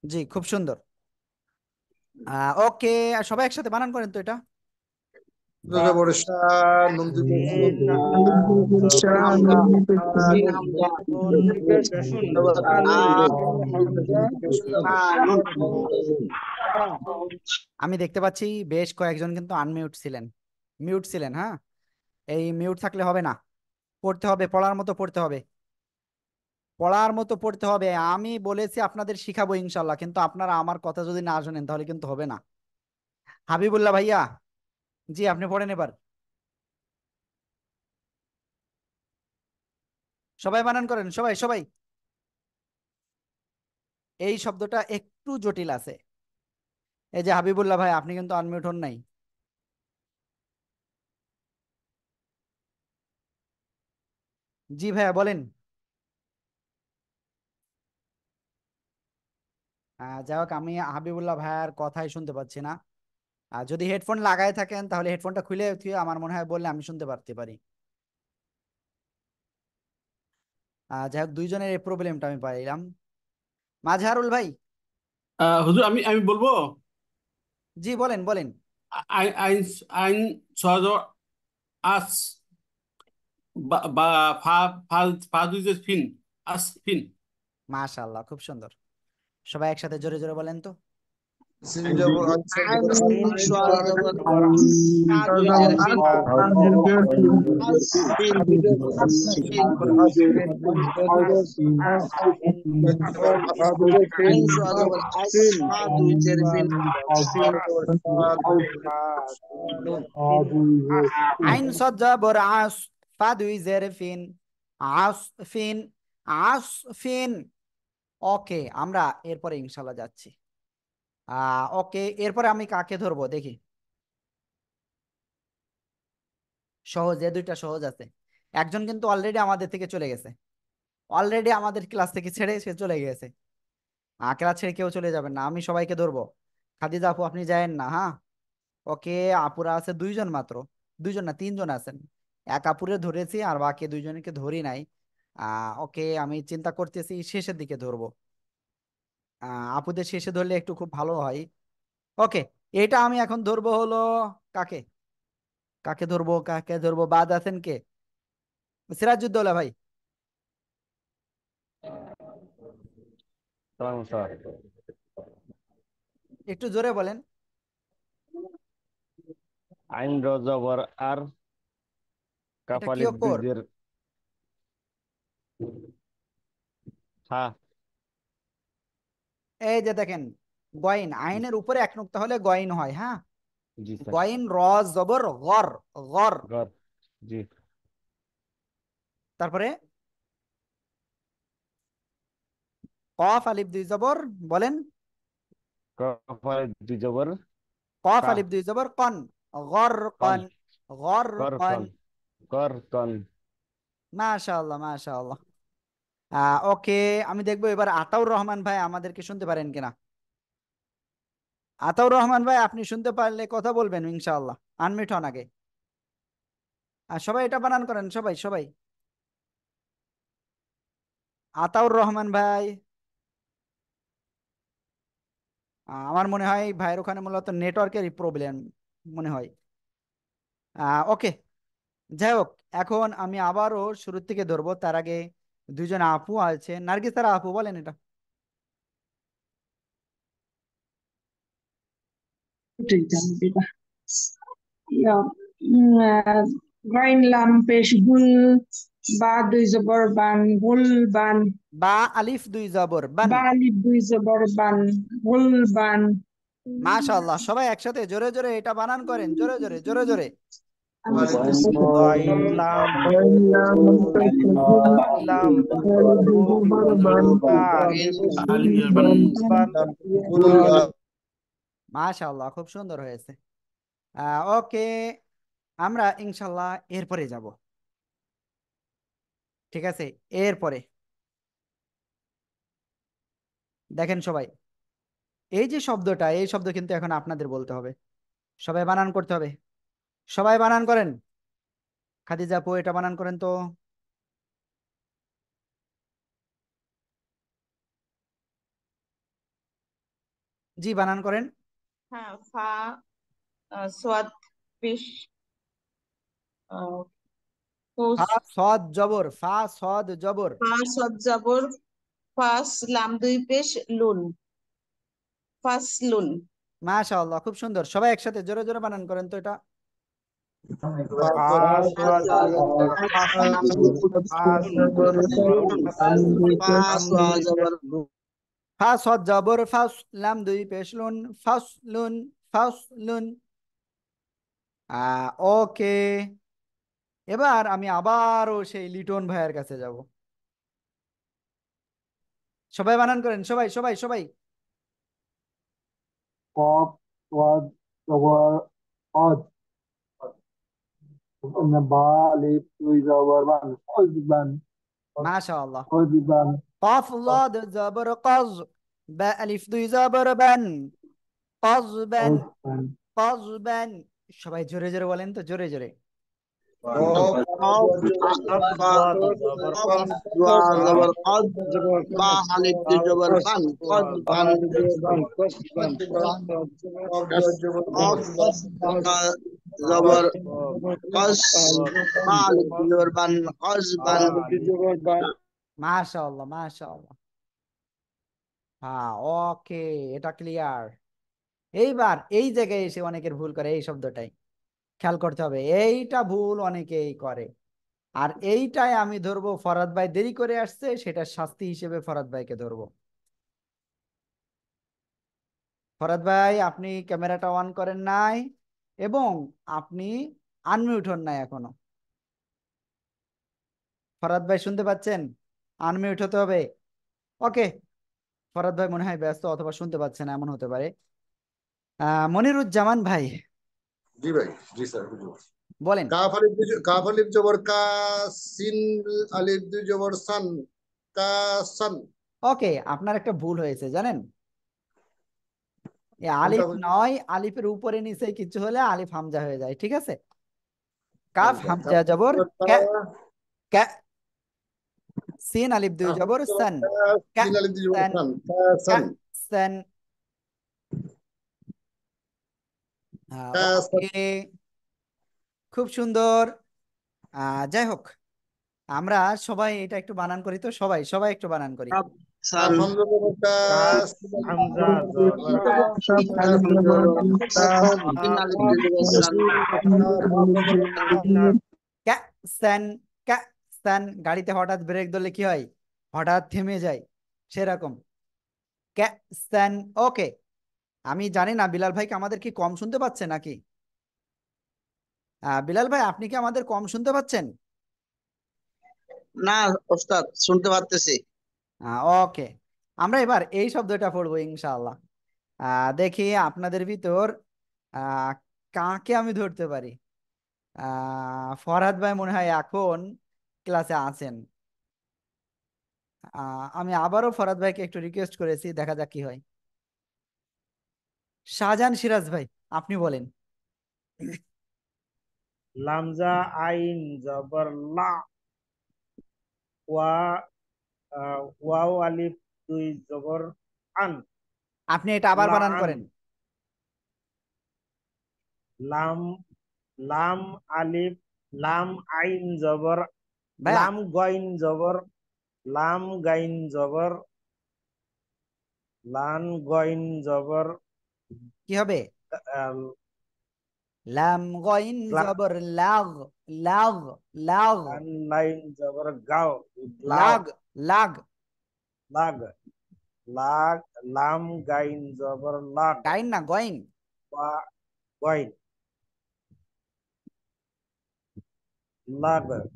জি, খুব সুন্দর। ওকে, সবাই একসাথে বানান করেন তো এটা। জবর সা নুন দুই পেশ নুন সিন হামজা সিন হামজা নুন দুই পেশ নুন জবর আ সা নুন আমি দেখতে পাচ্ছি বেশ কয়েকজন কিন্তু আনমিউট ছিলেন, মিউট ছিলেন। হ্যাঁ, এই মিউট থাকলে হবে না, পড়তে হবে, পড়ার মতো পড়তে হবে, পড়ার মতো পড়তে হবে। আমি বলেছি আপনাদের শিখাবো ইনশাল্লাহ, কিন্তু আপনারা আমার কথা যদি না শোনেন তাহলে কিন্তু হবে না। হাবিবুল্লাহ ভাইয়া, জি আপনি পড়েন এবার। সবাই বানান করেন, সবাই সবাই। এই শব্দটা একটু জটিল আছে। এই যে হাবিবুল্লাহ ভাই, আপনি কিন্তু আনমিউট হন নাই। জি ভাইয়া বলেন। যাই হোক, আমি হাবিবুল্লাহ ভাইয়ার কথাই শুনতে পাচ্ছি না। যদি হেডফোন লাগায় থাকেন তাহলে হেডফোনটা খুলে থুয়ে আমার মনে হয় বললে আমি শুনতে পারতে পারি। যাই হোক, দুইজনের এই প্রবলেমটা আমি পাইলাম। মাঝহারুল ভাই। হুজুর আমি বলবো। জি বলেন বলেন। আইন আইন আইন সহজ আস, বা বা ফা ফা ফা দুই যে ফিন, আস ফিন। মাশাআল্লাহ, খুব সুন্দর। সবাই একসাথে জোরে জোরে বলেন তো। সিন জবর আইন সিন সোয়া জবর সা দুই জবর জের ফিন আসফিন আসফিন আইন সোয়া জবর আস সা দুই জের ফিন আসফিন আইন সজ্জা বর আস, ফা দুই জের ফিন, আস ফিন, আস ফিন। ওকে, আমরা এরপরে ইনশাল্লাহ যাচ্ছি। ওকে, এরপরে আমি কাকে ধরবো দেখি। সহজ, এ দুইটা সহজ আছে। একজন কিন্তু অলরেডি আমাদের থেকে চলে গেছে। অলরেডি আমাদের ক্লাস থেকে ছেড়ে সে চলে গেছে। ক্লাস ছেড়ে কেউ চলে যাবেন না, আমি সবাইকে ধরবো। খাদিজা আপু আপনি যায়েন না, হ্যাঁ। ওকে, আপুরা আছে দুইজন মাত্র, দুইজন না তিনজন আছেন। এক আপুরে ধরেছি আর বাকি দুইজনকে ধরি নাই। ওকে, আমি চিন্তা করতেছি শেষের দিকে ধরবো। আপুদের শেষে ধরলে একটু খুব ভালো হয়। ওকে, এটা আমি এখন ধরবো হলো কাকে, কাকে ধরবো, কাকে ধরবো, বাদ আছেন কে? সিরাজউদ্দৌলা ভাই, একটু জোরে বলেন। আইন র জবর আর এটা কাফ কি আলিফ দুই অক্ষর? জের হা। এই যে দেখেন, গয়েন, আইনের উপরে এক নুক্তা হলে গয়েন হয়, হ্যাঁ। জি স্যার। গয়েন র জবর গর, গর। গর। জি। তারপরে কফ আলিফ দুই জবর, বলেন। কাফ আলিফ দুই জবর কফ কা। আলিফ দুই জবর কন, গর কন। কন, গর কর কন। কন। কর কন। মাশাআল্লাহ, মাশাআল্লাহ। ওকে, আমি দেখবো এবার আতাউর রহমান ভাই আমাদেরকে শুনতে পারেন কিনা। আতাউর রহমান ভাই আপনি শুনতে পারলে কথা বলবেন ইনশাআল্লাহ। আনমিউট হন আগে। আর সবাই এটা বানান করেন, সবাই সবাই। আতাউর রহমান ভাই, আমার মনে হয় ভাইয়ের ওখানে মূলত নেটওয়ার্কেরই প্রবলেম মনে হয়। ওকে, যাই হোক, এখন আমি আবারও শুরুর থেকে ধরবো, তার আগে দুজন আপু আছে, নার্গিসারা আপু বলেন এটা। গাইন লাম পেশ গুল, বা দুই জবর বান, গুল বান। বা আলিফ দুই জবর বান। বা আলিফ দুই জবর বান, গুল বান। মাশাআল্লাহ, সবাই একসাথে জোরে জোরে এটা বানান করেন, জোরে জোরে জোরে জোরে। গয়েন লাম লাম বা আলিফ বান মাশাআল্লাহ, খুব সুন্দর হয়েছে। ওকে, আমরা ইনশাল্লাহ এরপরে যাব। ঠিক আছে, এরপরে দেখেন সবাই, এই যে শব্দটা, এই শব্দ কিন্তু এখন আপনাদের বলতে হবে, সবাই বানান করতে হবে। সবাই বানান করেন। খাদিজা আপু এটা বানান করেন তো। জি, বানান করেন। হ্যাঁ, ফা সোয়াদ পেশ ফা সদ জবর, ফা সদ জবর। ফা সদ জবর ফাস লাম দুই পেশ লুন, ফাসলুন। মাশাআল্লাহ, খুব সুন্দর, সবাই একসাথে জোরে জোরে বানান করেন তো এটা। ফা সদ জবর ফাস, লাম দুই পেশ লুন, ফাসলুন, ফাসলুন। ওকে, এবার আমি আবারও সেই লিটন ভাইয়ের কাছে যাব। সবাই বানান করেন, সবাই সবাই সবাই। কফ ওয়াজ জবর অজ, বা আলিফ দুই জবর বান, অজবান মাশাআল্লাহ। অজবান। কফ লাদ জবর কজ, বা আলিফ দুই জবর বান, কজবান, কজবান। সবাই জোরে জোরে বলেন তো, জোরে জোরে। মাশাআল্লাহ, মাশাআল্লাহ। হ্যাঁ, ওকে, এটা ক্লিয়ার। এইবার এই জায়গায় এসে অনেকের ভুল করে, এই শব্দটাই খেয়াল করতে হবে, এইটা ভুল অনেকেই করে। আর এইটাই আমি ধরবো ফরাদ ভাই দেরি করে আসছে, সেটা শাস্তি হিসেবে ফরাদ ভাইকে ধরবো। ফরাদ ভাই আপনি ক্যামেরাটা অন করেন নাই এবং আপনি আনমিউট হন নাই এখনো। ফরাদ ভাই শুনতে পাচ্ছেন? আনমিউট হতে হবে। ওকে, ফরাদ ভাই মনে হয় ব্যস্ত অথবা শুনতে পাচ্ছে না, এমন হতে পারে। মনিরুজ্জামান ভাই জি ভাই। জি স্যার, বলেন। কাফ আলিফ জবর কা, সিন আলিফ দুই জবর সান, কাসান। ওকে, আপনার একটা ভুল হয়েছে জানেন, কোনটা আলিফ হুজুর? নয়, আলিফের উপরে নিচে কিছু হলে আলিফ হামজা হয়ে যায়, ঠিক আছে? কাফ হামজা, হামজা কাফ জবর তা, কা, কা, সিন আলিফ দুই কাফ জবর সান, তা, কা, সিন আলিফ দিয়ে সান, কাসান, কা, কাসান, সান। কাসান। ওকে, খুব সুন্দর। যাই হোক, আমরা সবাই এটা একটু বানান করি তো, সবাই সবাই একটু বানান করি। কাফ হামজা জবর কা, কাফ সিন আলিফ হামজা দিয়ে জবর সিন আলিফ দিয়ে কাসান, সিন আলিফ দিয়ে সিন কাফ হামজা জবর কা। কা, সান, কা, সান। গাড়িতে হঠাৎ ব্রেক ধরলে কি হয়? হঠাৎ থেমে যায়, সেরকম। কা, সান। ওকে, আমি জানি না বিলাল ভাইকে আমাদের কি কম শুনতে পাচ্ছে নাকি? বিলাল ভাই, আপনি কি আমাদের কম শুনতে পাচ্ছেন? না ওস্তাদ, শুনতে পারতেছি। ওকে, আমরা এবার এই শব্দটা পড়বো ইনশাআল্লাহ। দেখি আপনাদের ভিতর আহ, কাকে আমি ধরতে পারি। ফরহাদ ভাই মনে হয় এখন ক্লাসে আছেন। আমি আবারও ফরহাদ ভাইকে একটু রিকোয়েস্ট করেছি, দেখা যাক কি হয়। শাহজাহান সিরাজ ভাই, আপনি বলেন। লামজা আইন জবর লা, ওয়া ওয়াও আলিফ দুই জবর আন, আপনি এটা আবার বানান লান। করেন। লাম লাম আলিফ, লাম আইন জবর, ভাইয়া, লাম গইন জবর, লাম গাইন জবর, লান গইন জবর, কি হবে? আহ, লাম গইন লা- জবর লাগ, লাগ, লাগ, লান লাইন জবর গাও, লাও, লাগ, লাগ। লাগ, লাগ, লাম গাইন জবর লাগ, গাইন না, গইন। ওয়া গইন, লাগ,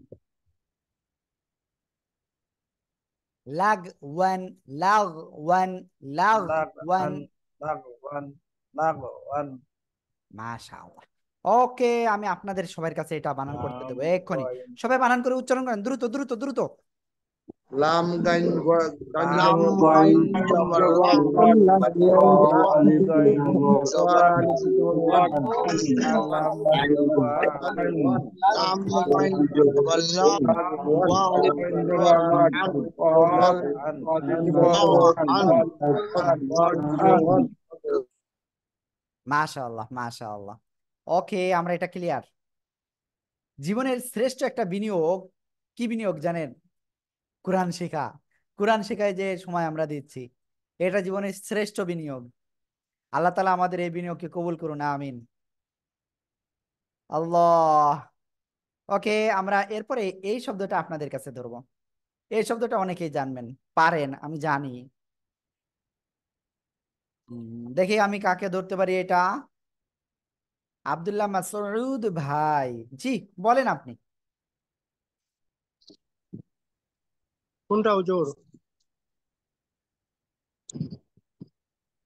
লাগ ওয়ান, লাগ ওয়ান, লাগ লাগ ওয়ান। আন, লাগ ওয়ান, লাগ ওয়ান, মাশাআল্লাহ। ওকে, আমি আপনাদের সবার কাছে এটা বানান করতে লাম দেবো এক্ষুনি। গইন, সবাই বানান করে উচ্চারণ করেন, দ্রুত দ্রুত দ্রুত। লাম গাইন গাইন লাম জবর গইন লাম জবর জবর লাগ, ওয়া লাম আলিফ দুই ওয়া জবর আলিফ জবর ওয়ান, লাম, ওয়া আলিফ লাম গাইন জবর লাম, ওয়ান, জবর লাগ, লাম আন, জবর আন, ওয়ান। মাশাআল্লাহ, মাশাআল্লাহ। ওকে, আমরা এটা ক্লিয়ার। জীবনের শ্রেষ্ঠ একটা বিনিয়োগ, কি বিনিয়োগ জানেন? কোরআন শেখা। কোরআন শেখায় যে সময় আমরা দিচ্ছি, এটা জীবনের শ্রেষ্ঠ বিনিয়োগ। আল্লাহ তাআলা আমাদের এই বিনিয়োগকে কবুল করুন, আমিন। আল্লাহ। ওকে, আমরা এরপরে এই শব্দটা আপনাদের কাছে ধরবো। এই শব্দটা অনেকেই জানবেন, পারেন, আমি জানি। দেখি আমি কাকে ধরতে পারি এটা। আব্দুল্লাহ মাসউদ ভাই, জি বলেন আপনি। কোনটা হুজুর?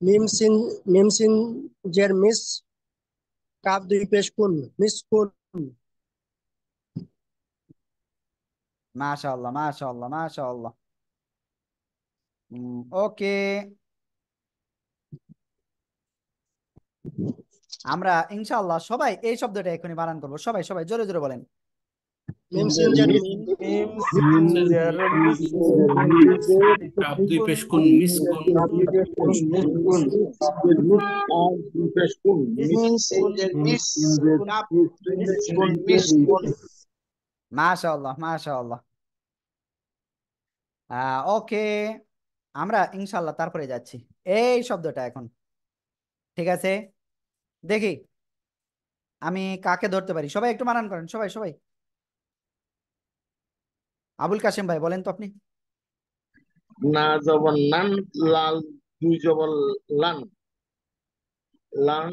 মিম সিন জের মিস, কাপ দুই পেশ কুন, মিস কুন। মাশাআল্লাহ, মাশাআল্লাহ, মাশাআল্লাহ। ওকে, আমরা ইনশাআল্লাহ সবাই এই শব্দটা এখনই বানান করবো। সবাই সবাই জোরে জোরে বলেন। মিম সিন জের মিন, মিম সিন জের মিস, কাপ দুই পেশ কোন মিস কোন, মিম সিন জের মিস, কাপ মিস কুন, মিস কুন। মাশাআল্লাহ, মাশাআল্লাহ। ওকে, আমরা ইনশাআল্লাহ তারপরে যাচ্ছি এই শব্দটা এখন। ঠিক আছে, দেখি আমি কাকে ধরতে পারি। সবাই একটু বানান করেন, সবাই সবাই। আবুল কাশেম ভাই বলেন তো আপনি। না জবর নান, লাল দুই জবর লান, লান,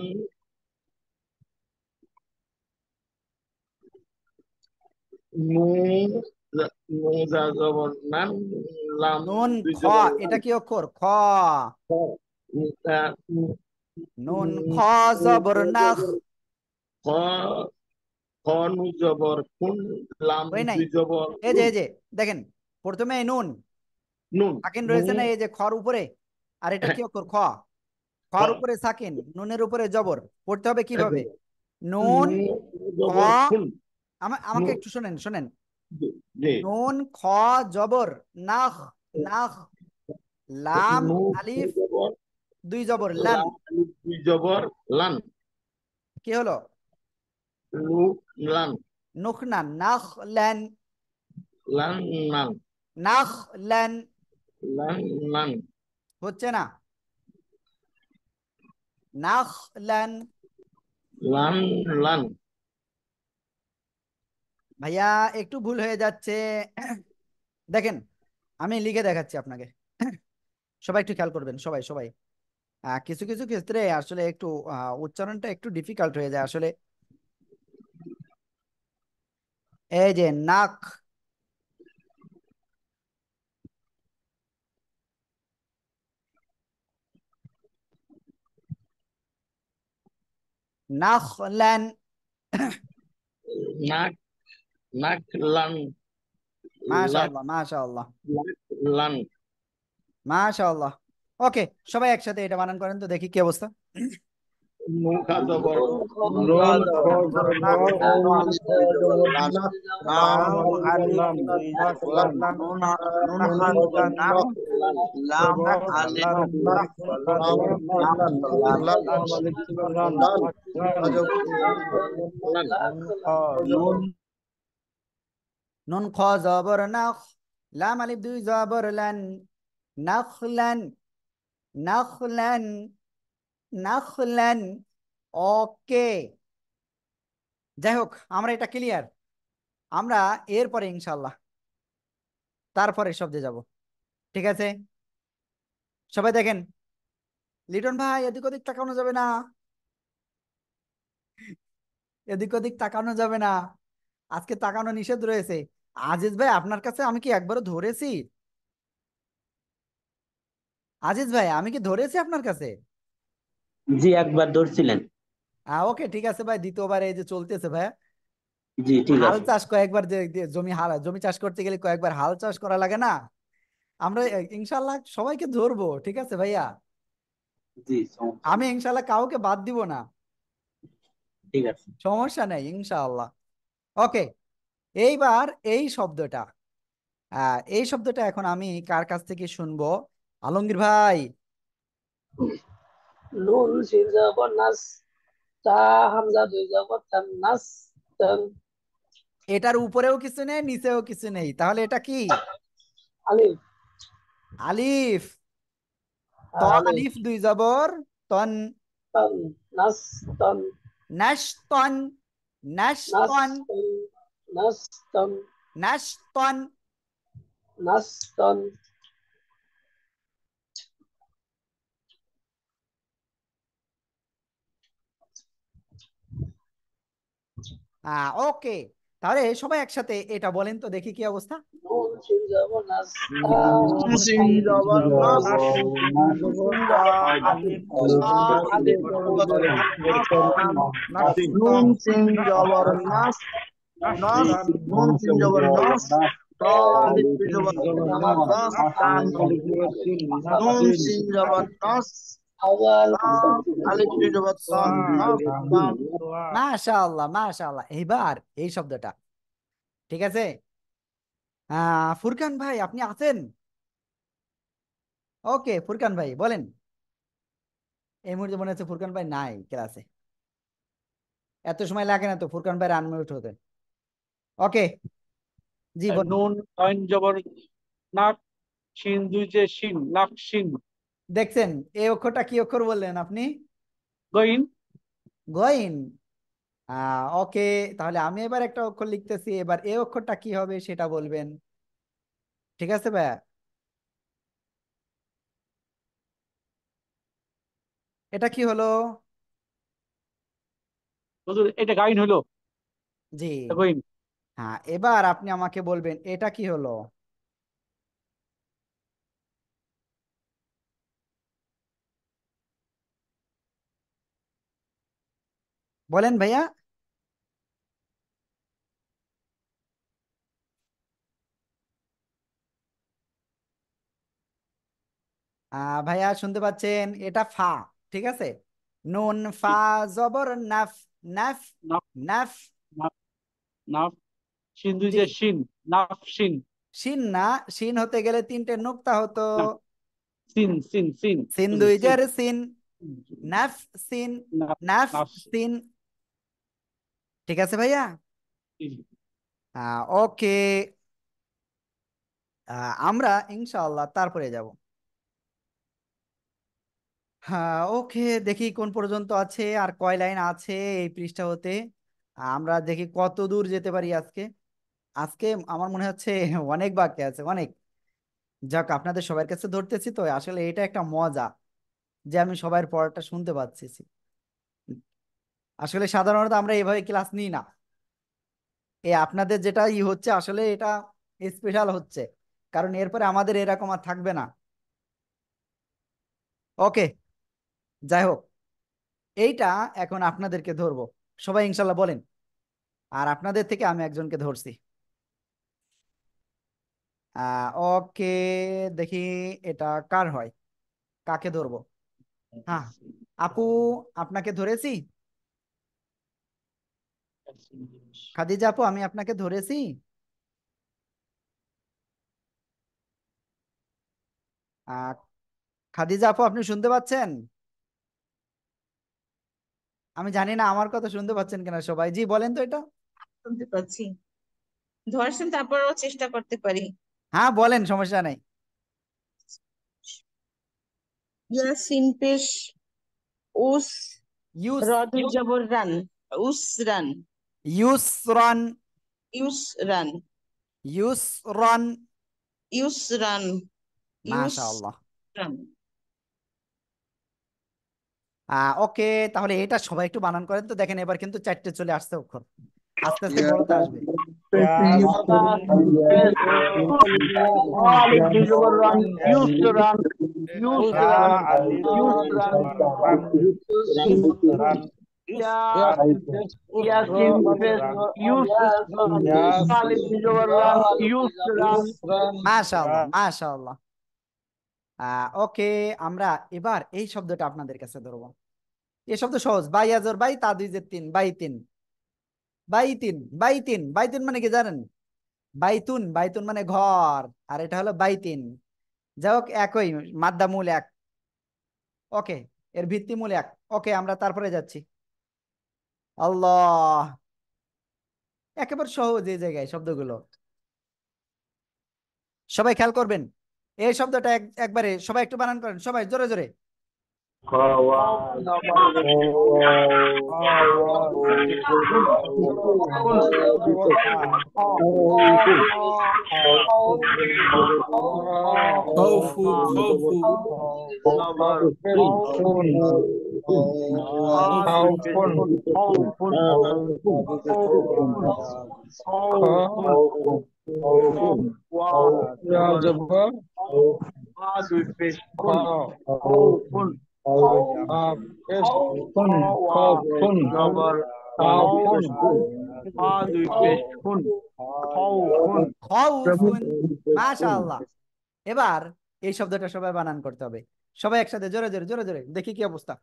নু, নু যা জবর নান, লাম নুন দুই খ, জবর লান, এটা কি অক্ষর? খ। খ, আহ, নুন খ জবর নাখ। খ, খ নু জবর খুন, লাম ওই নাই, দুই জবর এই যে লুন। এই যে দেখেন, প্রথমে নুন, নুন সাকিন রয়েছে নুন না এই যে খর উপরে, আর এটা কি অক্ষর? খ। খ খর উপরে সাকিন, নুনের উপরে জবর, পড়তে হবে কিভাবে? একদম। নুন নুন খ, জবর খুন আমাকে নুন একটু শোনেন শোনেন। জি জি। নুন খ জবর নাখ, নাখ। লাম নুন আলিফ জবর দুই জবর লান, লাম আলিফ দুই জবর লান কি হলো? লু লান নুখ না নাখ লেন, লান নান নাখ লেন। লান নান হচ্ছে না, নাখ লেন। লান লান ভাইয়া একটু ভুল হয়ে যাচ্ছে। দেখেন আমি লিখে দেখাচ্ছি আপনাকে, সবাই একটু খেয়াল করবেন, সবাই সবাই। কিছু কিছু ক্ষেত্রে আসলে একটু উচ্চারণটা একটু ডিফিকাল্ট হয়ে যায় আসলে। এই যে নাক, নাখ লেন। নাক নাক লান লাক মাশাআল্লাহ মাশাআল্লাহ লাক লান মাশাআল্লাহ। ওকে, সবাই একসাথে এটা বানান করেন তো দেখি কি অবস্থা। নুখা জবর নুন খ নুন খ জবর জবর নাক, নাক, লাম লাম আলিফ খ দুই জবর জবর লান, নাক, দুই জবর লাম লাম, আলিফ আলিফ লাম দুই নাক জবর লাম, লান, নুন নুন খ জবর জবর নাক, নাক, লাম লাম আলিফ লাম লাম নাক, লাম লাম লাম লাম লাম জবর আলিফ নাক, জবর লাম লাম, খ দুই জবর লাম নাক, জবর লাক, লাম নুন নুন খ জবর নাখ, লাম আলিফ দুই জবর লান, নাখলান, নাখলান, নাখলান। ওকে, যাই হোক আমরা এটা ক্লিয়ার। আমরা এরপরে ইনশাল্লাহ তারপরে শব্দে যাব, ঠিক আছে? সবাই দেখেন, লিটন ভাই এদিক ওদিক তাকানো যাবে না, এদিক ওদিক তাকানো যাবে না, আজকে তাকানো নিষেধ রয়েছে। আজিজ ভাই আপনার কাছে আমি কি একবারও ধরেছি? আজিজ ভাই আমি কি ধরেছি আপনার কাছে? জি একবার ধরছিলেন। ওকে ঠিক আছে ভাই, দ্বিতীয়বার এই যে চলতেছে ভাই। জি ঠিক হাল আছে। চাষ কয়েকবার জমি চাষ করতে গেলে কয়েকবার হাল চাষ করা লাগে না? আমরা ইনশাল্লাহ সবাইকে ধরবো, ঠিক আছে ভাইয়া? জি সমস্যা আমি নেই। ইনশাল্লাহ কাউকে বাদ দিব না, ঠিক আছে। সমস্যা নেই ইনশাআল্লাহ। ওকে, এইবার এই শব্দটা এখন আমি কার কাছ থেকে শুনবো? আলমগীর ভাই। নুন শিন জবর নাস, তা হামজা দুই জবর তান, নাস তান, এটার উপরেও কিছু নেই নিচেও কিছু নেই, তাহলে এটা কি? আলিফ আলিফ। ত আলিফ আলিফ দুই জবর তন, তান, নাস তান, নাশতন, নাস নাশতন, তান, নাস তান, নাশতন। নাস তান, ওকে, তাহলে সবাই একসাথে এটা বলেন তো দেখি কি অবস্থা। নুন শিন জবর নাস, তা নুন সিন জবর নাস, নুন জবর তা, আলিফ আলিফ জবর নাস, নাসিম নুন সিন জবর নাস, নাস, নুন সিন জবর নাস, তা আলিফ জবর নাস, তান, নুন সিন জবর নাস, আবার তা আলিফ জবর তান, নাস, তান। মাশাআল্লাহ মাশাআল্লাহ। এবার এই শব্দটা, ঠিক আছে? ফুরকান ভাই আপনি আছেন? ওকে ফুরকান ভাই বলেন। এই মুহূর্তে মনে হচ্ছে ফুরকান ভাই নাই ক্লাসে, এত সময় লাগে না তো ফুরকান ভাই আনমিউট হতে। ওকে, জি বলুন। নুন আইন জবর নাক, শিন দুই যে শিন, নাক শিন। দেখছেন এই অক্ষরটা কি অক্ষর বললেন আপনি? গইন। গইন। ওকে, তাহলে আমি এবার একটা অক্ষর লিখতেছি, এবার এই অক্ষরটা কি হবে সেটা বলবেন, ঠিক আছে ভাইয়া? এটা কি হলো? হুজুর এটা গাইন হলো। জি। গইন। এবার আপনি আমাকে বলবেন এটা কি হলো? বলেন ভাইয়া। ভাইয়া শুনতে পাচ্ছেন? এটা ফা, ঠিক আছে। নুন ফা জবর নাফ, নাফ, নাফ নাফ। নাফ নাফ শিন দুই জি, যে শিন নাফ শিন শিন না, শিন হতে গেলে তিনটে নুক্তা হতো। নাফ সিন সিন সিন সিন বুঝি দুই সিন জের সিন, নাফ সিন, নাফ নাফ নাফ সিন। ঠিক আছে ভাইয়া। সিন। ওকে, আমরা ইনশাআল্লাহ তারপরে যাব। হ্যাঁ ওকে, দেখি কোন পর্যন্ত আছে আর কয় লাইন আছে এই পৃষ্ঠা হতে। আমরা দেখি কত দূর যেতে পারি আজকে। আজকে আমার মনে হচ্ছে অনেক বাকি আছে, অনেক। যাক, আপনাদের সবার কাছে ধরতেছি তো, আসলে এটা একটা মজা যে আমি সবার পড়াটা শুনতে পাচ্ছি। আসলে সাধারণত আমরা এভাবে ক্লাস নিই না। আপনাদের যেটা হচ্ছে আসলে এটা স্পেশাল হচ্ছে, কারণ এরপরে আমাদের এরকম আর থাকবে না। ওকে, যাই হোক, এইটা এখন আপনাদেরকে ধরবো। সবাই ইনশাল্লাহ বলেন। আর আপনাদের থেকে আমি একজনকে ধরছি। ওকে, দেখি এটা কার হয়, কাকে ধরবো। হ্যাঁ, আপু, আপনাকে ধরেছি। খাদিজা আপু, আমি আপনাকে ধরেছি। আহ, খাদিজা আপু, আপনি শুনতে পাচ্ছেন? আমি জানি না আমার কথা শুনতে পাচ্ছেন কিনা সবাই। জি বলেন তো এটা। শুনতে পাচ্ছি। ধরছেন, তারপরও চেষ্টা করতে পারি। হ্যাঁ বলেন, সমস্যা নাই। ইয়াসিন পেশ উস, ইউস, রদুল জবর রান, উস রান, ইউসরান, ইউস রান, ইউসরান। ইউস রান, ইউস মাশাআল্লাহ। রান। ওকে, তাহলে এটা সবাই একটু বানান করেন তো। দেখেন এবার কিন্তু চারটে চলে আসছে অক্ষর, আস্তে আস্তে বড়তে আসবে। আলিফ দুই জবর রান ইউসরান ইউসরান ইউসরান ইয়াসিন পেশ ইউস আলিফ দুই জবর রান ইউসরান। মাশাআল্লাহ, মাশাআল্লাহ। ওকে, আমরা এবার এই শব্দটা আপনাদের কাছে ধরবো। এই শব্দ সহজ, বাই আজর বাই, তা দুই যে তিন, বাই তিন, বাই তিন, বাই তিন। বাই তিন মানে কি জানেন? বাইতুন, বাইতুন মানে ঘর, আর এটা হলো বাইতিন। যাই হোক, একই, মাদ্দা মূল এক। ওকে, এর ভিত্তি মূল এক। ওকে, আমরা তারপরে যাচ্ছি। আল্লাহ, একেবারে সহজ এই জায়গায় শব্দগুলো। সবাই খেয়াল করবেন, এই শব্দটা একবারে সবাই একটু বানান করেন, সবাই জোরে জোরে। خوفو خوفو খাউফুন। মাশাআল্লাহ। এবার এই শব্দটা সবাই বানান করতে হবে। সবাই একসাথে জোরে জোরে জোরে জোরে, দেখি কি অবস্থা।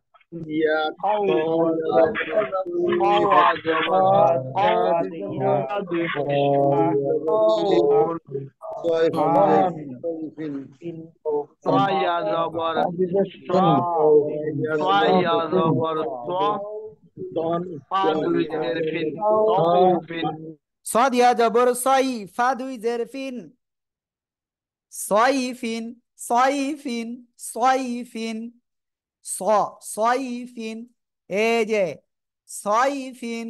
সাদিয়া জবর সাই, ফা দুই জের ফিন, সাইফিন, সাইফিন, সাইফিন, স, সাইফিন। এই যে সাইফিন,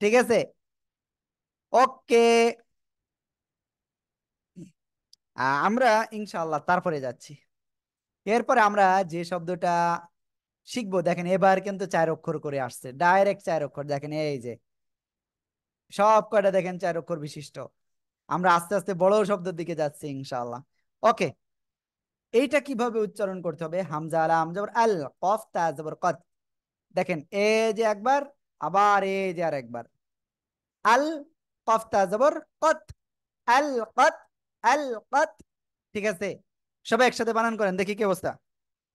ঠিক আছে। ওকে, আমরা ইনশাআল্লাহ তারপরে যাচ্ছি। এরপরে আমরা যে শব্দটা শিখবো, দেখেন এবার কিন্তু 4 অক্ষর করে আসছে, ডাইরেক্ট 4 অক্ষর। দেখেন এই যে সব কয়টা দেখেন 4 অক্ষর বিশিষ্ট। আমরা আস্তে আস্তে বড় শব্দের দিকে যাচ্ছি ইনশাআল্লাহ। ওকে, এইটা কিভাবে উচ্চারণ করতে হবে? হামজা আলাম জবর আল, কফ তা জবর কত। দেখেন এ যে একবার, আবার এ যে আর একবার। আল, কফ তা জবর কত, আল কত, আল কত। ঠিক আছে, সবাই একসাথে বানান করেন, দেখি কি অবস্থা।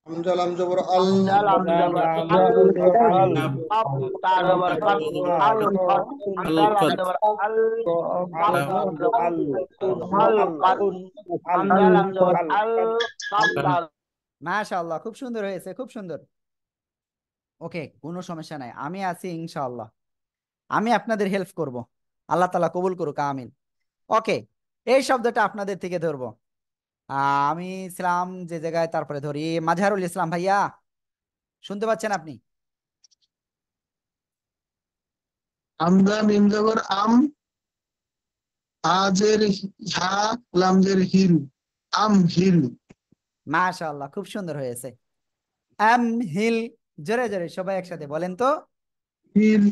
হামজা লাম জবর আল লাম জবর আল কাফ তা জবর কাত আল কাত হামজা লাম জবর আল কাফ লাম জবর আল কাত হামজা লাম জবর আল কাফ তা। মাশাআল্লাহ, খুব সুন্দর হয়েছে, খুব সুন্দর। ওকে, কোনো সমস্যা নাই, আমি আছি ইনশাআল্লাহ, আমি আপনাদের হেল্প করব। আল্লাহ তাআলা কবুল করুক, আমিন। ওকে, এই শব্দটা আপনাদের থেকে ধরবো। আমি ইসলাম যে জায়গায়, তারপরে ধরি মাঝহারুল ইসলাম ভাইয়া, শুনতে পাচ্ছেন আপনি? হামজা মিম জবর আম, আজের হা, লামজের হিল, আম হিল। মাশাআল্লাহ, খুব সুন্দর হয়েছে। আম হিল, জোরে জোরে সবাই একসাথে বলেন তো। হিল।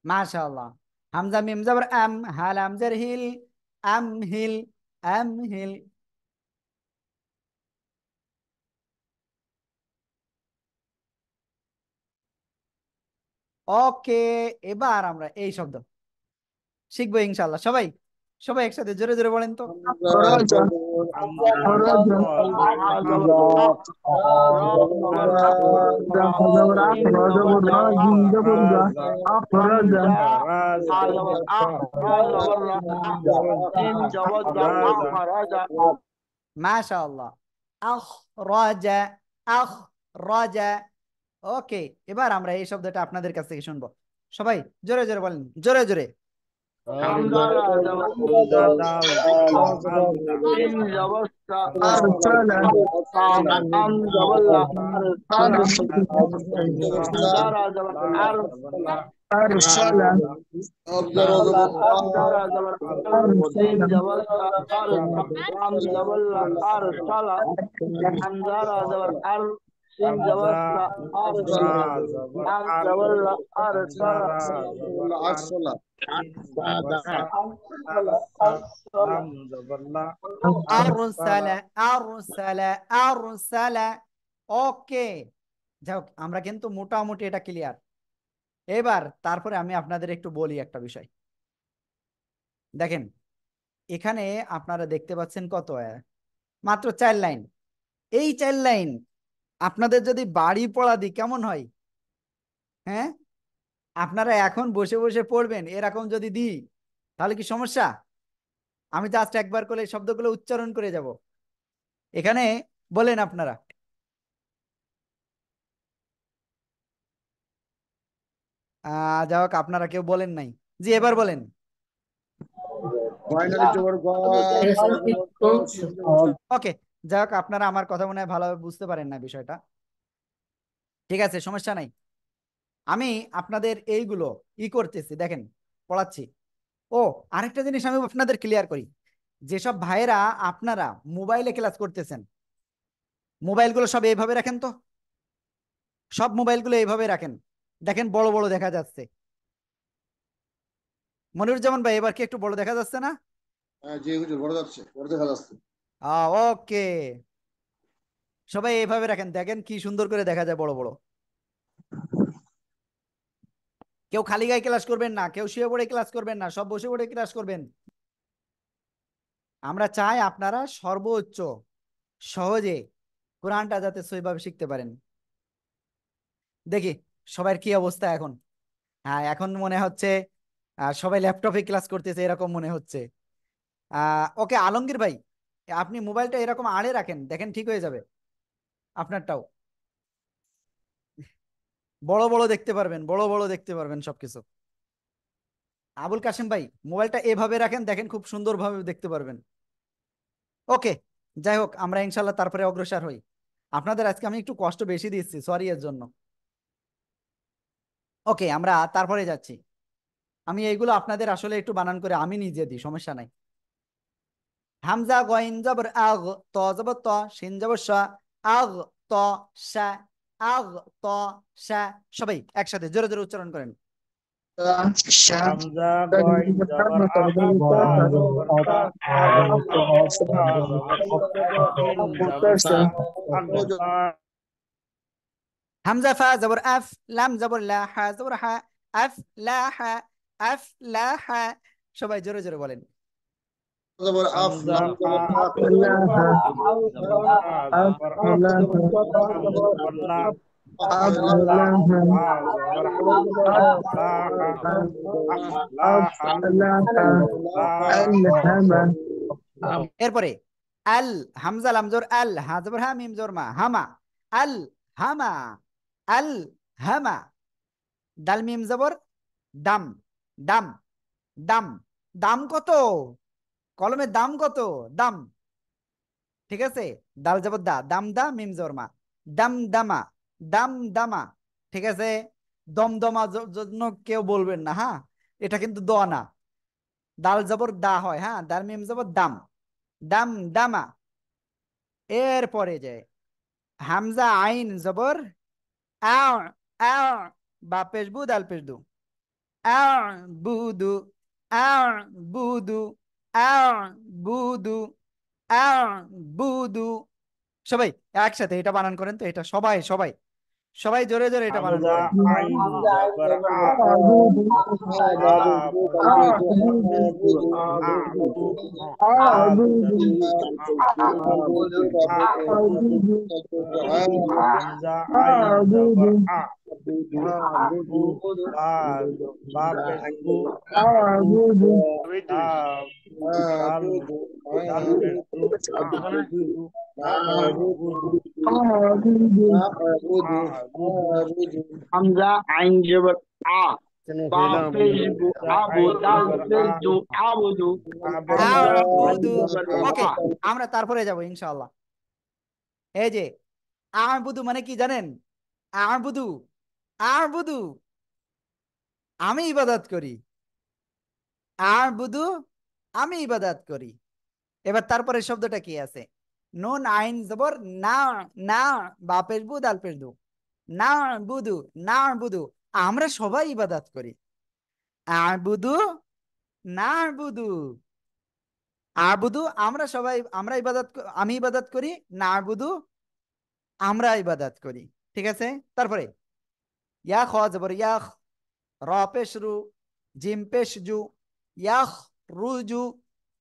মাশাআল্লাহ, হামজা মিম জবর আম, হা লাম জের হিল, আম হিল, আম হিল। ওকে, এবার আমরা এই শব্দ শিখবো ইনশাআল্লাহ। সবাই সবাই একসাথে জোরে জোরে বলেন তো। মাশাআল্লাহ, আখরাজা, আখরাজা। ওকে, এবার আমরা এই শব্দটা আপনাদের কাছ থেকে শুনবো। সবাই জোরে জোরে বলেন, জোরে জোরে। ওকে, যাই হোক, আমরা কিন্তু মোটামুটি এটা ক্লিয়ার। এবার তারপরে আমি আপনাদের একটু বলি একটা বিষয়। দেখেন, এখানে আপনারা দেখতে পাচ্ছেন কত, মাত্র 4 লাইন। এই 4 লাইন আপনাদের যদি বাড়ি পড়া দিই কেমন হয়? হ্যাঁ, আপনারা এখন বসে বসে পড়বেন, এরকম যদি দিই তাহলে কি সমস্যা? আমি জাস্ট একবার করে শব্দগুলো উচ্চারণ করে যাব। এখানে বলেন আপনারা। যাই হোক, আপনারা কেউ বলেন নাই। জি, এবার বলেন। ওকে, যাই হোক, আপনারা আমার কথা মনে হয় ভালোভাবে বুঝতে পারেন না বিষয়টা। ঠিক আছে, সমস্যা নাই। আমি আপনাদের এইগুলো করতেছি, দেখেন পড়াচ্ছি। ও, আরেকটা জিনিস আমি আপনাদের ক্লিয়ার করি। যেসব ভাইয়েরা আপনারা মোবাইলে ক্লাস করতেছেন, মোবাইলগুলো সব এইভাবে রাখেন তো, সব মোবাইলগুলো এইভাবে রাখেন। দেখেন বড় বড় দেখা যাচ্ছে। মনিরুজ্জামান ভাই, এবার কি একটু বড় দেখা যাচ্ছে না? জি হুজুর, বড় যাচ্ছে, বড় দেখা যাচ্ছে। ওকে, সবাই এইভাবে রাখেন, দেখেন কি সুন্দর করে দেখা যায় বড় বড়। কেউ খালি গায়ে ক্লাস করবেন না, কেউ শুয়ে পড়ে ক্লাস করবেন না, সব বসে পড়ে ক্লাস করবেন। আমরা চাই আপনারা সর্বোচ্চ সহজে কোরআনটা যাতে সহিভাবে শিখতে পারেন। দেখি সবার কি অবস্থা এখন। হ্যাঁ, এখন মনে হচ্ছে সবাই ল্যাপটপে ক্লাস করতেছে, এরকম মনে হচ্ছে। ওকে, আলমগীর ভাই, আপনি মোবাইলটা এরকম আড়ে রাখেন, দেখেন ঠিক হয়ে যাবে আপনারটাও। বড় বড় দেখতে পারবেন, বড় বড় দেখতে পারবেন সবকিছু। আবুল কাশেম ভাই, মোবাইলটা এভাবে রাখেন, দেখেন খুব সুন্দরভাবে দেখতে পারবেন। ওকে, যাই হোক, আমরা ইনশাল্লাহ তারপরে অগ্রসর হই। আপনাদের আজকে আমি একটু কষ্ট বেশি দিচ্ছি, সরি এর জন্য। ওকে, আমরা তারপরে যাচ্ছি। আমি এইগুলো আপনাদের আসলে একটু বানান করে আমি নিজে দিই, সমস্যা নাই। হামজা গইন জবর আগ, ত জবর ত, শিন জবর শ, আগ ত শা, আগতাশা সবাই একসাথে জোরে জোরে উচ্চারণ করেন। হামজা গইন জবর আ বা জবর তা হামজা ফা জবর আফ লাম জবর লা হা জবর হা আফ লা হা আফ লা হা সবাই জোরে জোরে বলেন। জবর আফ হামজা লাম ফা জবর এরপরে আল হামজা লাম জবর আল হা জবর হা মিম জবর মা হামা আল হামা আল হামা দাল মিম জবর দাম দাম দাম দাম কত কলমের দাম কত দাম ঠিক আছে দাল জবর দা দাম দা মিম জবর মা দাম দামা দাম দামা ঠিক আছে দমদমা জন্য কেউ বলবেন না হ্যাঁ এটা কিন্তু দ না দাল জবর দা হয় হ্যাঁ দাল মিম জবর দাম দাম দামা এরপরে যে হামজা আইন জবর আও আও বা পেশবু দাল পেশদু আও বুদু আও বুদু আও বুদু আও বুদু সবাই একসাথে এটা বানান করেন তো এটা সবাই সবাই সবাই জোরে জোরে এটা বানান করেন। হামজা আইন জবর আ বা পেশবু আবু দাল পেশদু আবুদু ওকে আমরা তারপরে যাব ইনশাআল্লাহ। এই যে আবুদু মানে কি জানেন আবুদু আবুদু আমি ইবাদত করি আবুদু আমি ইবাদত করি। এবার তারপরে শব্দটা কি আছে নুন আইন জবর না না বা পেশবু দাল পেশদু না বুদু না বুদু আমরা সবাই ইবাদত করি আবুদু না বুদু আবুদু আমরা সবাই আমরা ইবাদত আমি ইবাদত করি না আবুদু আমরা ইবাদত করি ঠিক আছে। তারপরে ইয়া খ জবর ইয়াখ র পেশ রু জিম পেশ জু ইয়াখ রুজু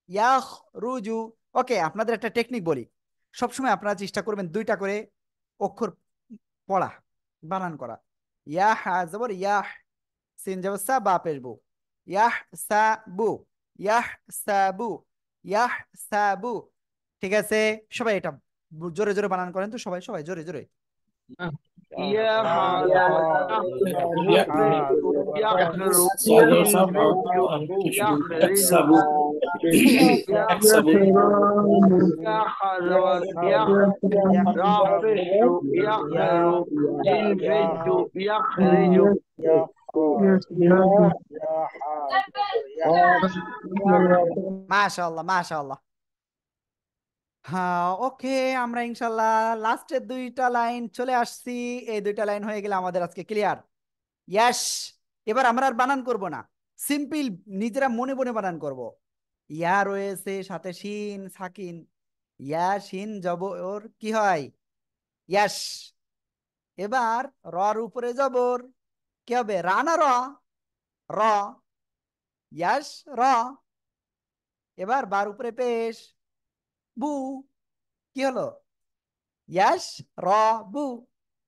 ইয়াখ রুজু। ওকে আপনাদের একটা টেকনিক বলি সবসময় আপনারা চেষ্টা করবেন দুইটা করে অক্ষর পড়া বানান করা ইয়া হা জবর ইয়াহ সিন জবর সা বা পেশ বু ইয়াহ সা বু ইয়াহ সা বু ইয়াহ সা বু ঠিক আছে। সবাই এটা জোরে জোরে বানান করেন তো সবাই সবাই জোরে জোরে মাশাআল্লাহ মাশাআল্লাহ। হ্যাঁ ওকে আমরা ইনশাল্লাহ লাস্টের দুইটা লাইন চলে আসছি এই দুইটা লাইন হয়ে গেলে আমাদের আজকে ক্লিয়ার ইয়াস। এবার আমরা আর বানান করব না সিম্পল নিজেরা মনে মনে বানান করব। ইয়া রয়েছে সাথে শিন সাকিন ইয়া শিন জবর কি হয় ইয়াস। এবার রর উপরে জবর কি হবে রানা র র ইয়াস র। এবার বার উপরে পেশ বু কি হলো ইয়াস র বু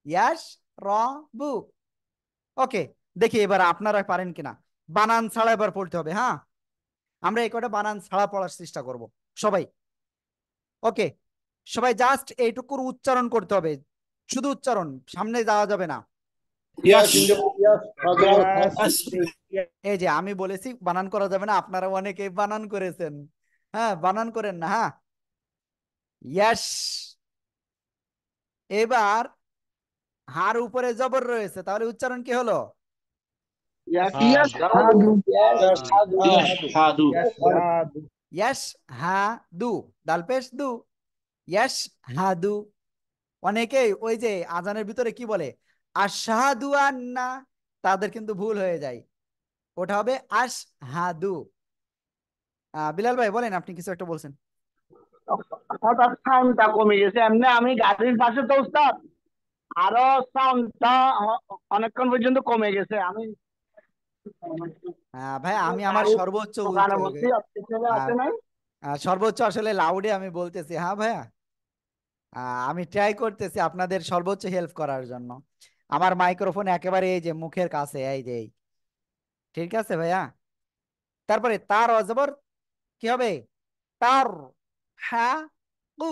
ইয়াস র বু। ওকে দেখি এবার আপনারা পারেন কিনা বানান ছাড়া এবার পড়তে হবে হ্যাঁ আমরা এই কটা বানান ছাড়া পড়ার চেষ্টা করব সবাই। ওকে সবাই জাস্ট এইটুকুর উচ্চারণ করতে হবে শুধু উচ্চারণ সামনে যাওয়া যাবে না। এই যে আমি বলেছি বানান করা যাবে না আপনারা অনেকে বানান করেছেন হ্যাঁ বানান করেন না হ্যাঁ ইয়াস। এবার হার উপরে জবর রয়েছে তাহলে উচ্চারণ কি হলো ইয়াস হা দু দাল পেশ দু ইয়াস হা দু। অনেকেই ওই যে আজানের ভিতরে কি বলে আশহাদু আন্না, তাদের কিন্তু ভুল হয়ে যায়, ওটা হবে আশহাদু। বিলাল ভাই বলেন, আপনি কিছু একটা বলছেন। হঠাৎ সাউন্ডটা কমে গেছে, এমনি আমি গাড়ির পাশে তো উস্তাদ, আরো সাউন্ডটা অনেকক্ষণ পর্যন্ত কমে গেছে। আমি ভাই আমি আমার সর্বোচ্চ দোকানে বসছি, আহ, আছে নাই। সর্বোচ্চ আসলে লাউডে আমি বলতেছি। হ্যাঁ ভাইয়া, আমি ট্রাই করতেছি আপনাদের সর্বোচ্চ হেল্প করার জন্য। আমার মাইক্রোফোন একেবারে এই যে মুখের কাছে, এই যে এই। ঠিক আছে ভাইয়া। তারপরে তার অজবর কি হবে? তার, হ্যাঁ কু,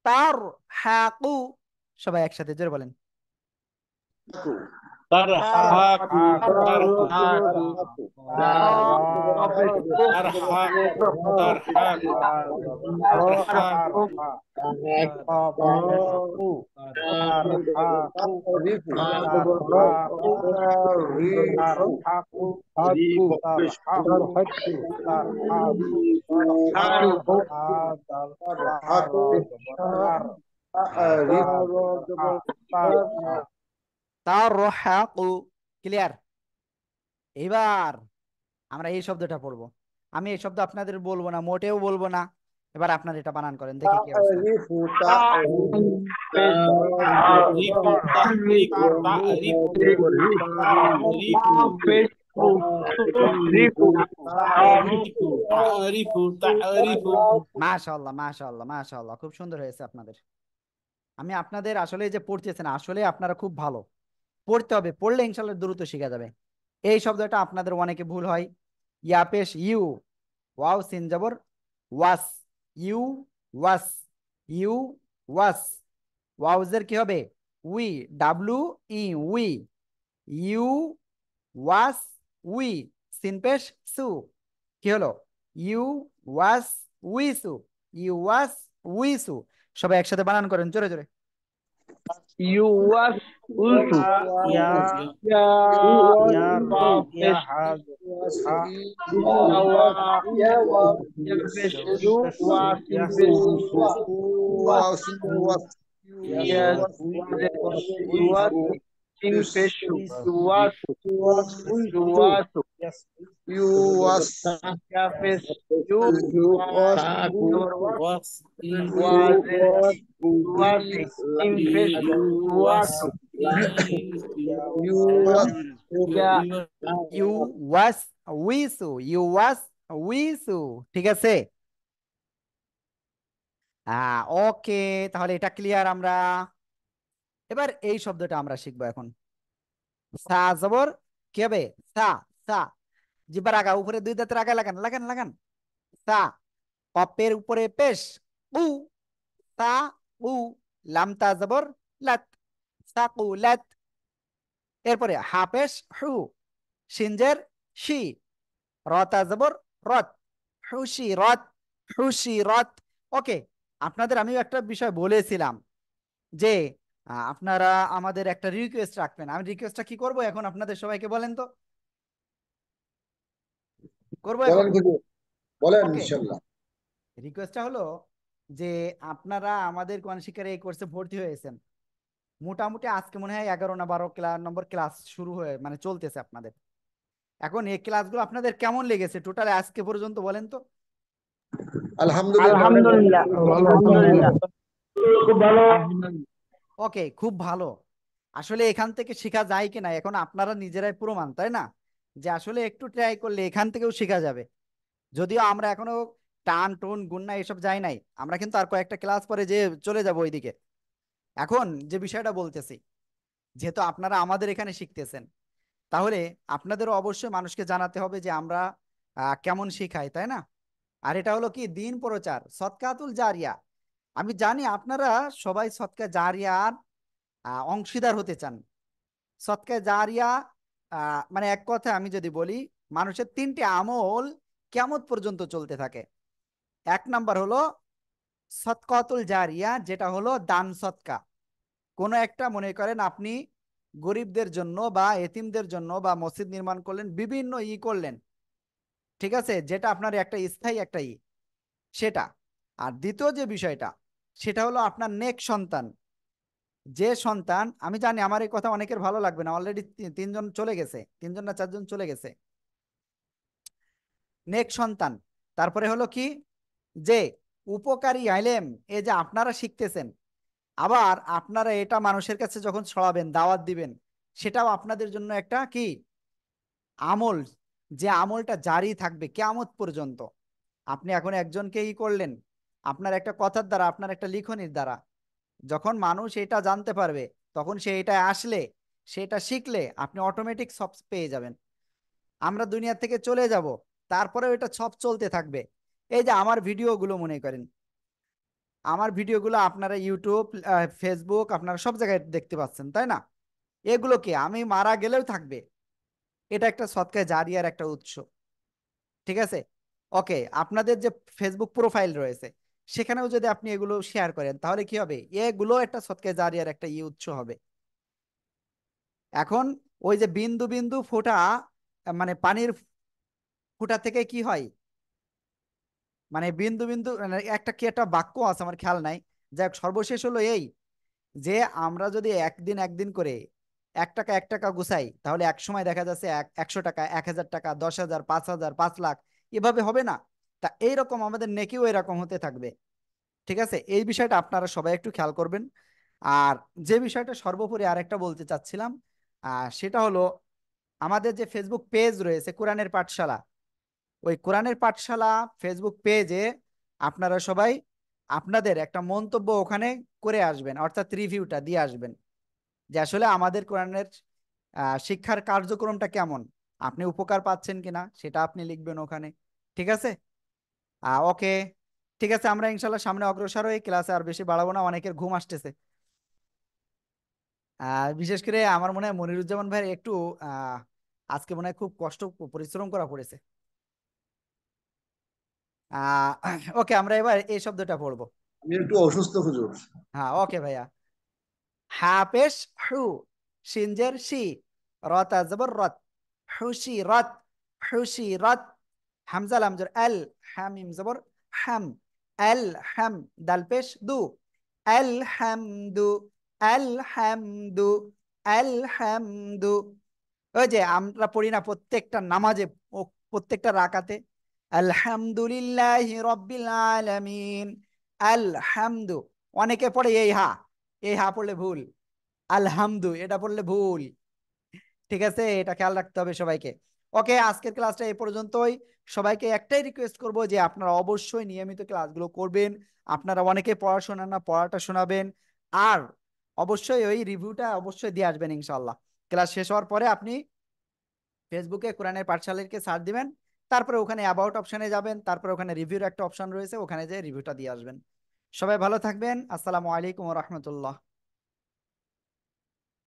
তার, হ্যাঁ কু। সবাই একসাথে জোরে বলেন। তারহাকু তারহাকু তারহাকু। ক্লিয়ার? এবার আমরা এই শব্দটা পড়বো। আমি এই শব্দ আপনাদের বলবো না, মোটেও বলবো না। এবার আপনার এটা বানান করেন, দেখি কি অবস্থা। মাশাআল্লাহ মাশাআল্লাহ মাশাআল্লাহ, খুব সুন্দর হয়েছে আপনাদের। আমি আপনাদের আসলে যে পড়তেছেন, আসলে আপনারা খুব ভালো। পড়তে হবে, পড়লে ইনশাল্লাহ দ্রুত শেখা যাবে। এই শব্দটা আপনাদের অনেকে ভুল হয়। ইয়া পেশ ইউ, ওয়াও সিন জবর ওয়াস, ইউ ওয়াস, ইউ ওয়াস। ওয়াউজের কি হবে? উই, ডাব্লু ই, উই। ইউ ওয়াস উই, সিন পেশ সু। কি হলো? ইউ ওয়াস উইসু, ইউ ওয়াস উইসু। সবাই একসাথে বানান করেন জোরে জোরে। You was also ইউ ওয়াস উইসু, ইউ ওয়াস উইসু। ঠিক আছে। ওকে, তাহলে এটা ক্লিয়ার আমরা। এবার এই শব্দটা আমরা শিখবো এখন। সা জবর কি হবে? সা, সা। জিব্বার আগা, উপরে দুই দাঁতের আগায় লাগান লাগান লাগান। সা। কপের উপরে পেশ উ, সা উ। লামতা জবর লাত, সাকু লাত। এরপরে হা পেশ হু, সিনজের শি। রতা জবর রত, হুশি রত, হুশি রত। ওকে, আপনাদের আমি একটা বিষয় বলেছিলাম যে আপনারা আমাদের একটা রিকোয়েস্ট রাখবেন। আমি রিকোয়েস্টটা কি করব এখন, আপনাদের সবাইকে বলেন তো। করবো এখন? বলেন ওকে, ইনশাআল্লাহ। রিকোয়েস্টটা হলো যে আপনারা আমাদের কোরআন শিক্ষার এই কোর্সে ভর্তি হয়েছেন, মোটামুটি আজকে মনে হয় 11 না 12 নম্বর ক্লাস শুরু হয়ে মানে চলতেছে আপনাদের। এখন এই ক্লাসগুলো আপনাদের কেমন লেগেছে টোটাল আজকে পর্যন্ত বলেন তো। আলহামদুলিল্লাহ, আলহামদুলিল্লাহ, খুব ভালো। ওকে, খুব ভালো। আসলে এখান থেকে শেখা যায় কিনা এখন আপনারা নিজেরাই প্রমাণ, তাই না? যে আসলে একটু ট্রাই করলে এখান থেকেও শেখা যাবে। যদিও আমরা এখনো টান টোন গুন্না এসব যাই নাই, আমরা কিন্তু আর কয়েকটা ক্লাস পরে যে চলে যাব ওইদিকে। এখন যে বিষয়টা বলতেছি, যেহেতু আপনারা আমাদের এখানে শিখতেছেন, তাহলে আপনাদেরও অবশ্যই মানুষকে জানাতে হবে যে আমরা কেমন শিখাই, তাই না? আর এটা হলো কি দিন প্রচার, সদকাতুল জারিয়া। আমি জানি আপনারা সবাই সদকা জারিয়ার অংশীদার হতে চান। সদকা জারিয়া মানে এক কথা আমি যদি বলি, মানুষের 3টি আমল কিয়ামত পর্যন্ত চলতে থাকে। এক নাম্বার হলো সদকাতুল জারিয়া, যেটা হলো দান সদকা। কোনো একটা মনে করেন আপনি গরিবদের জন্য বা এতিমদের জন্য বা মসজিদ নির্মাণ করলেন, বিভিন্ন করলেন, ঠিক আছে, যেটা আপনার একটা স্থায়ী একটা সেটা। আর দ্বিতীয় যে বিষয়টা, সেটা হলো আপনার নেক সন্তান, যে সন্তান, আমি জানি আমার এই কথা অনেকের ভালো লাগবে না, অলরেডি তিনজন চলে গেছে, তিনজন না চারজন চলে গেছে। নেক্সট সন্তান, তারপরে হলো কি যে উপকারী আইলেম, এই যে আপনারা শিখতেছেন, আবার আপনারা এটা মানুষের কাছে যখন ছড়াবেন, দাওয়াত দিবেন, সেটাও আপনাদের জন্য একটা কি আমল, যে আমলটা জারি থাকবে কিয়ামত পর্যন্ত। আপনি এখন একজনকে ই করলেন, আপনার একটা কথার দ্বারা, আপনার একটা লিখনির দ্বারা, যখন মানুষ এটা জানতে পারবে, তখন সে এটা আসলে, সেটা শিখলে আপনি অটোমেটিক সব পেয়ে যাবেন। আমরা দুনিয়া থেকে চলে যাব, তারপরেও এটা সব চলতে থাকবে। এই যে আমার ভিডিওগুলো মনে করেন, আমার ভিডিওগুলো আপনারা ইউটিউব, ফেসবুক, আপনারা সব জায়গায় দেখতে পাচ্ছেন, তাই না? এগুলো কি আমি মারা গেলেও থাকবে, এটা একটা সদকায়ে জারিয়ার একটা উৎস। ঠিক আছে, ওকে, আপনাদের যে ফেসবুক প্রোফাইল রয়েছে, সেখানেও যদি আপনি এগুলো শেয়ার করেন, তাহলে কি হবে, এগুলো একটা সদকায়ে জারিয়ার একটা উৎস হবে। এখন ওই যে বিন্দু বিন্দু ফোঁটা, মানে পানির ফোঁটা থেকে কি হয়, মানে বিন্দু বিন্দু, মানে একটা কি একটা বাক্য আছে আমার খেয়াল নাই। যাক, সর্বশেষ হলো এই যে আমরা যদি একদিন একদিন করে 1 টাকা 1 টাকা গুছাই, তাহলে এক সময় দেখা যাচ্ছে 100 টাকা, 1000 টাকা, 10,000, 5,000, 5 লাখ, এভাবে হবে না? তা এইরকম আমাদের নেকিও এরকম হতে থাকবে। ঠিক আছে, এই বিষয়টা আপনারা সবাই একটু খেয়াল করবেন। আর যে বিষয়টা সর্বোপরি আরেকটা বলতে চাচ্ছিলাম, সেটা হলো আমাদের যে ফেসবুক পেজ রয়েছে কোরআনের পাঠশালা, ওই কোরআনের পাঠশালা ফেসবুক পেজে আপনারা সবাই আপনাদের একটা মন্তব্য ওখানে করে আসবেন, অর্থাৎ রিভিউটা দিয়ে আসবেন, যে আসলে আমাদের কোরআনের শিক্ষার কার্যক্রমটা কেমন, আপনি উপকার পাচ্ছেন কিনা, সেটা আপনি লিখবেন ওখানে। ঠিক আছে, ওকে, ঠিক আছে, আমরা ইনশাল্লাহ সামনে অগ্রসর হই, ক্লাসে আর বেশি বাড়াবো না, অনেকের ঘুম আসতেছে। বিশেষ করে আমার মনে হয় মনিরুজ্জামান ভাই একটু আহ আজকে মনে হয় খুব কষ্ট পরিশ্রম করা পড়েছে। আহ ওকে, আমরা এবার এই শব্দটা পড়বো। আমি একটু অসুস্থ হুজুর। হ্যাঁ, ওকে ভাইয়া। হা পেশ হু, সিনজের শি, রতা জবর রত, হুশি রত, হুশি রত, হামজা লাম জবর আল, হামিম জবর হাম, আল হাম, দাল পেশ দু, আল হামদু, আল হামদু, আল হামদু। ওই যে আমরা পড়ি না প্রত্যেকটা নামাজে, প্রত্যেকটা রাকাতে, আলহামদুলিল্লাহি রব্বিল আলামিন, আলহামদু। অনেকে পড়ে এই হা, এই হা পড়লে ভুল, আলহামদু এটা পড়লে ভুল। ঠিক আছে, এটা খেয়াল রাখতে হবে সবাইকে। ওকে, আজকের ক্লাসটা এই পর্যন্তই। সবাইকে একটাই রিকোয়েস্ট করব যে আপনারা অবশ্যই নিয়মিত ক্লাসগুলো করবেন। আপনারা অনেকে পড়াশোনা না, পড়াটা শোনাবেন। আর অবশ্যই ওই রিভিউটা অবশ্যই দিয়ে আসবেন ইনশাল্লাহ। ক্লাস শেষ হওয়ার পরে আপনি ফেসবুকে কোরআনের পাঠশালাকে সার্চ দিবেন, তারপরে ওখানে অ্যাবাউট অপশনে যাবেন, তারপরে ওখানে রিভিউর একটা অপশন রয়েছে, ওখানে যে রিভিউটা দিয়ে আসবেন। সবাই ভালো থাকবেন। আসসালামু আলাইকুম ওয়া রাহমাতুল্লাহ।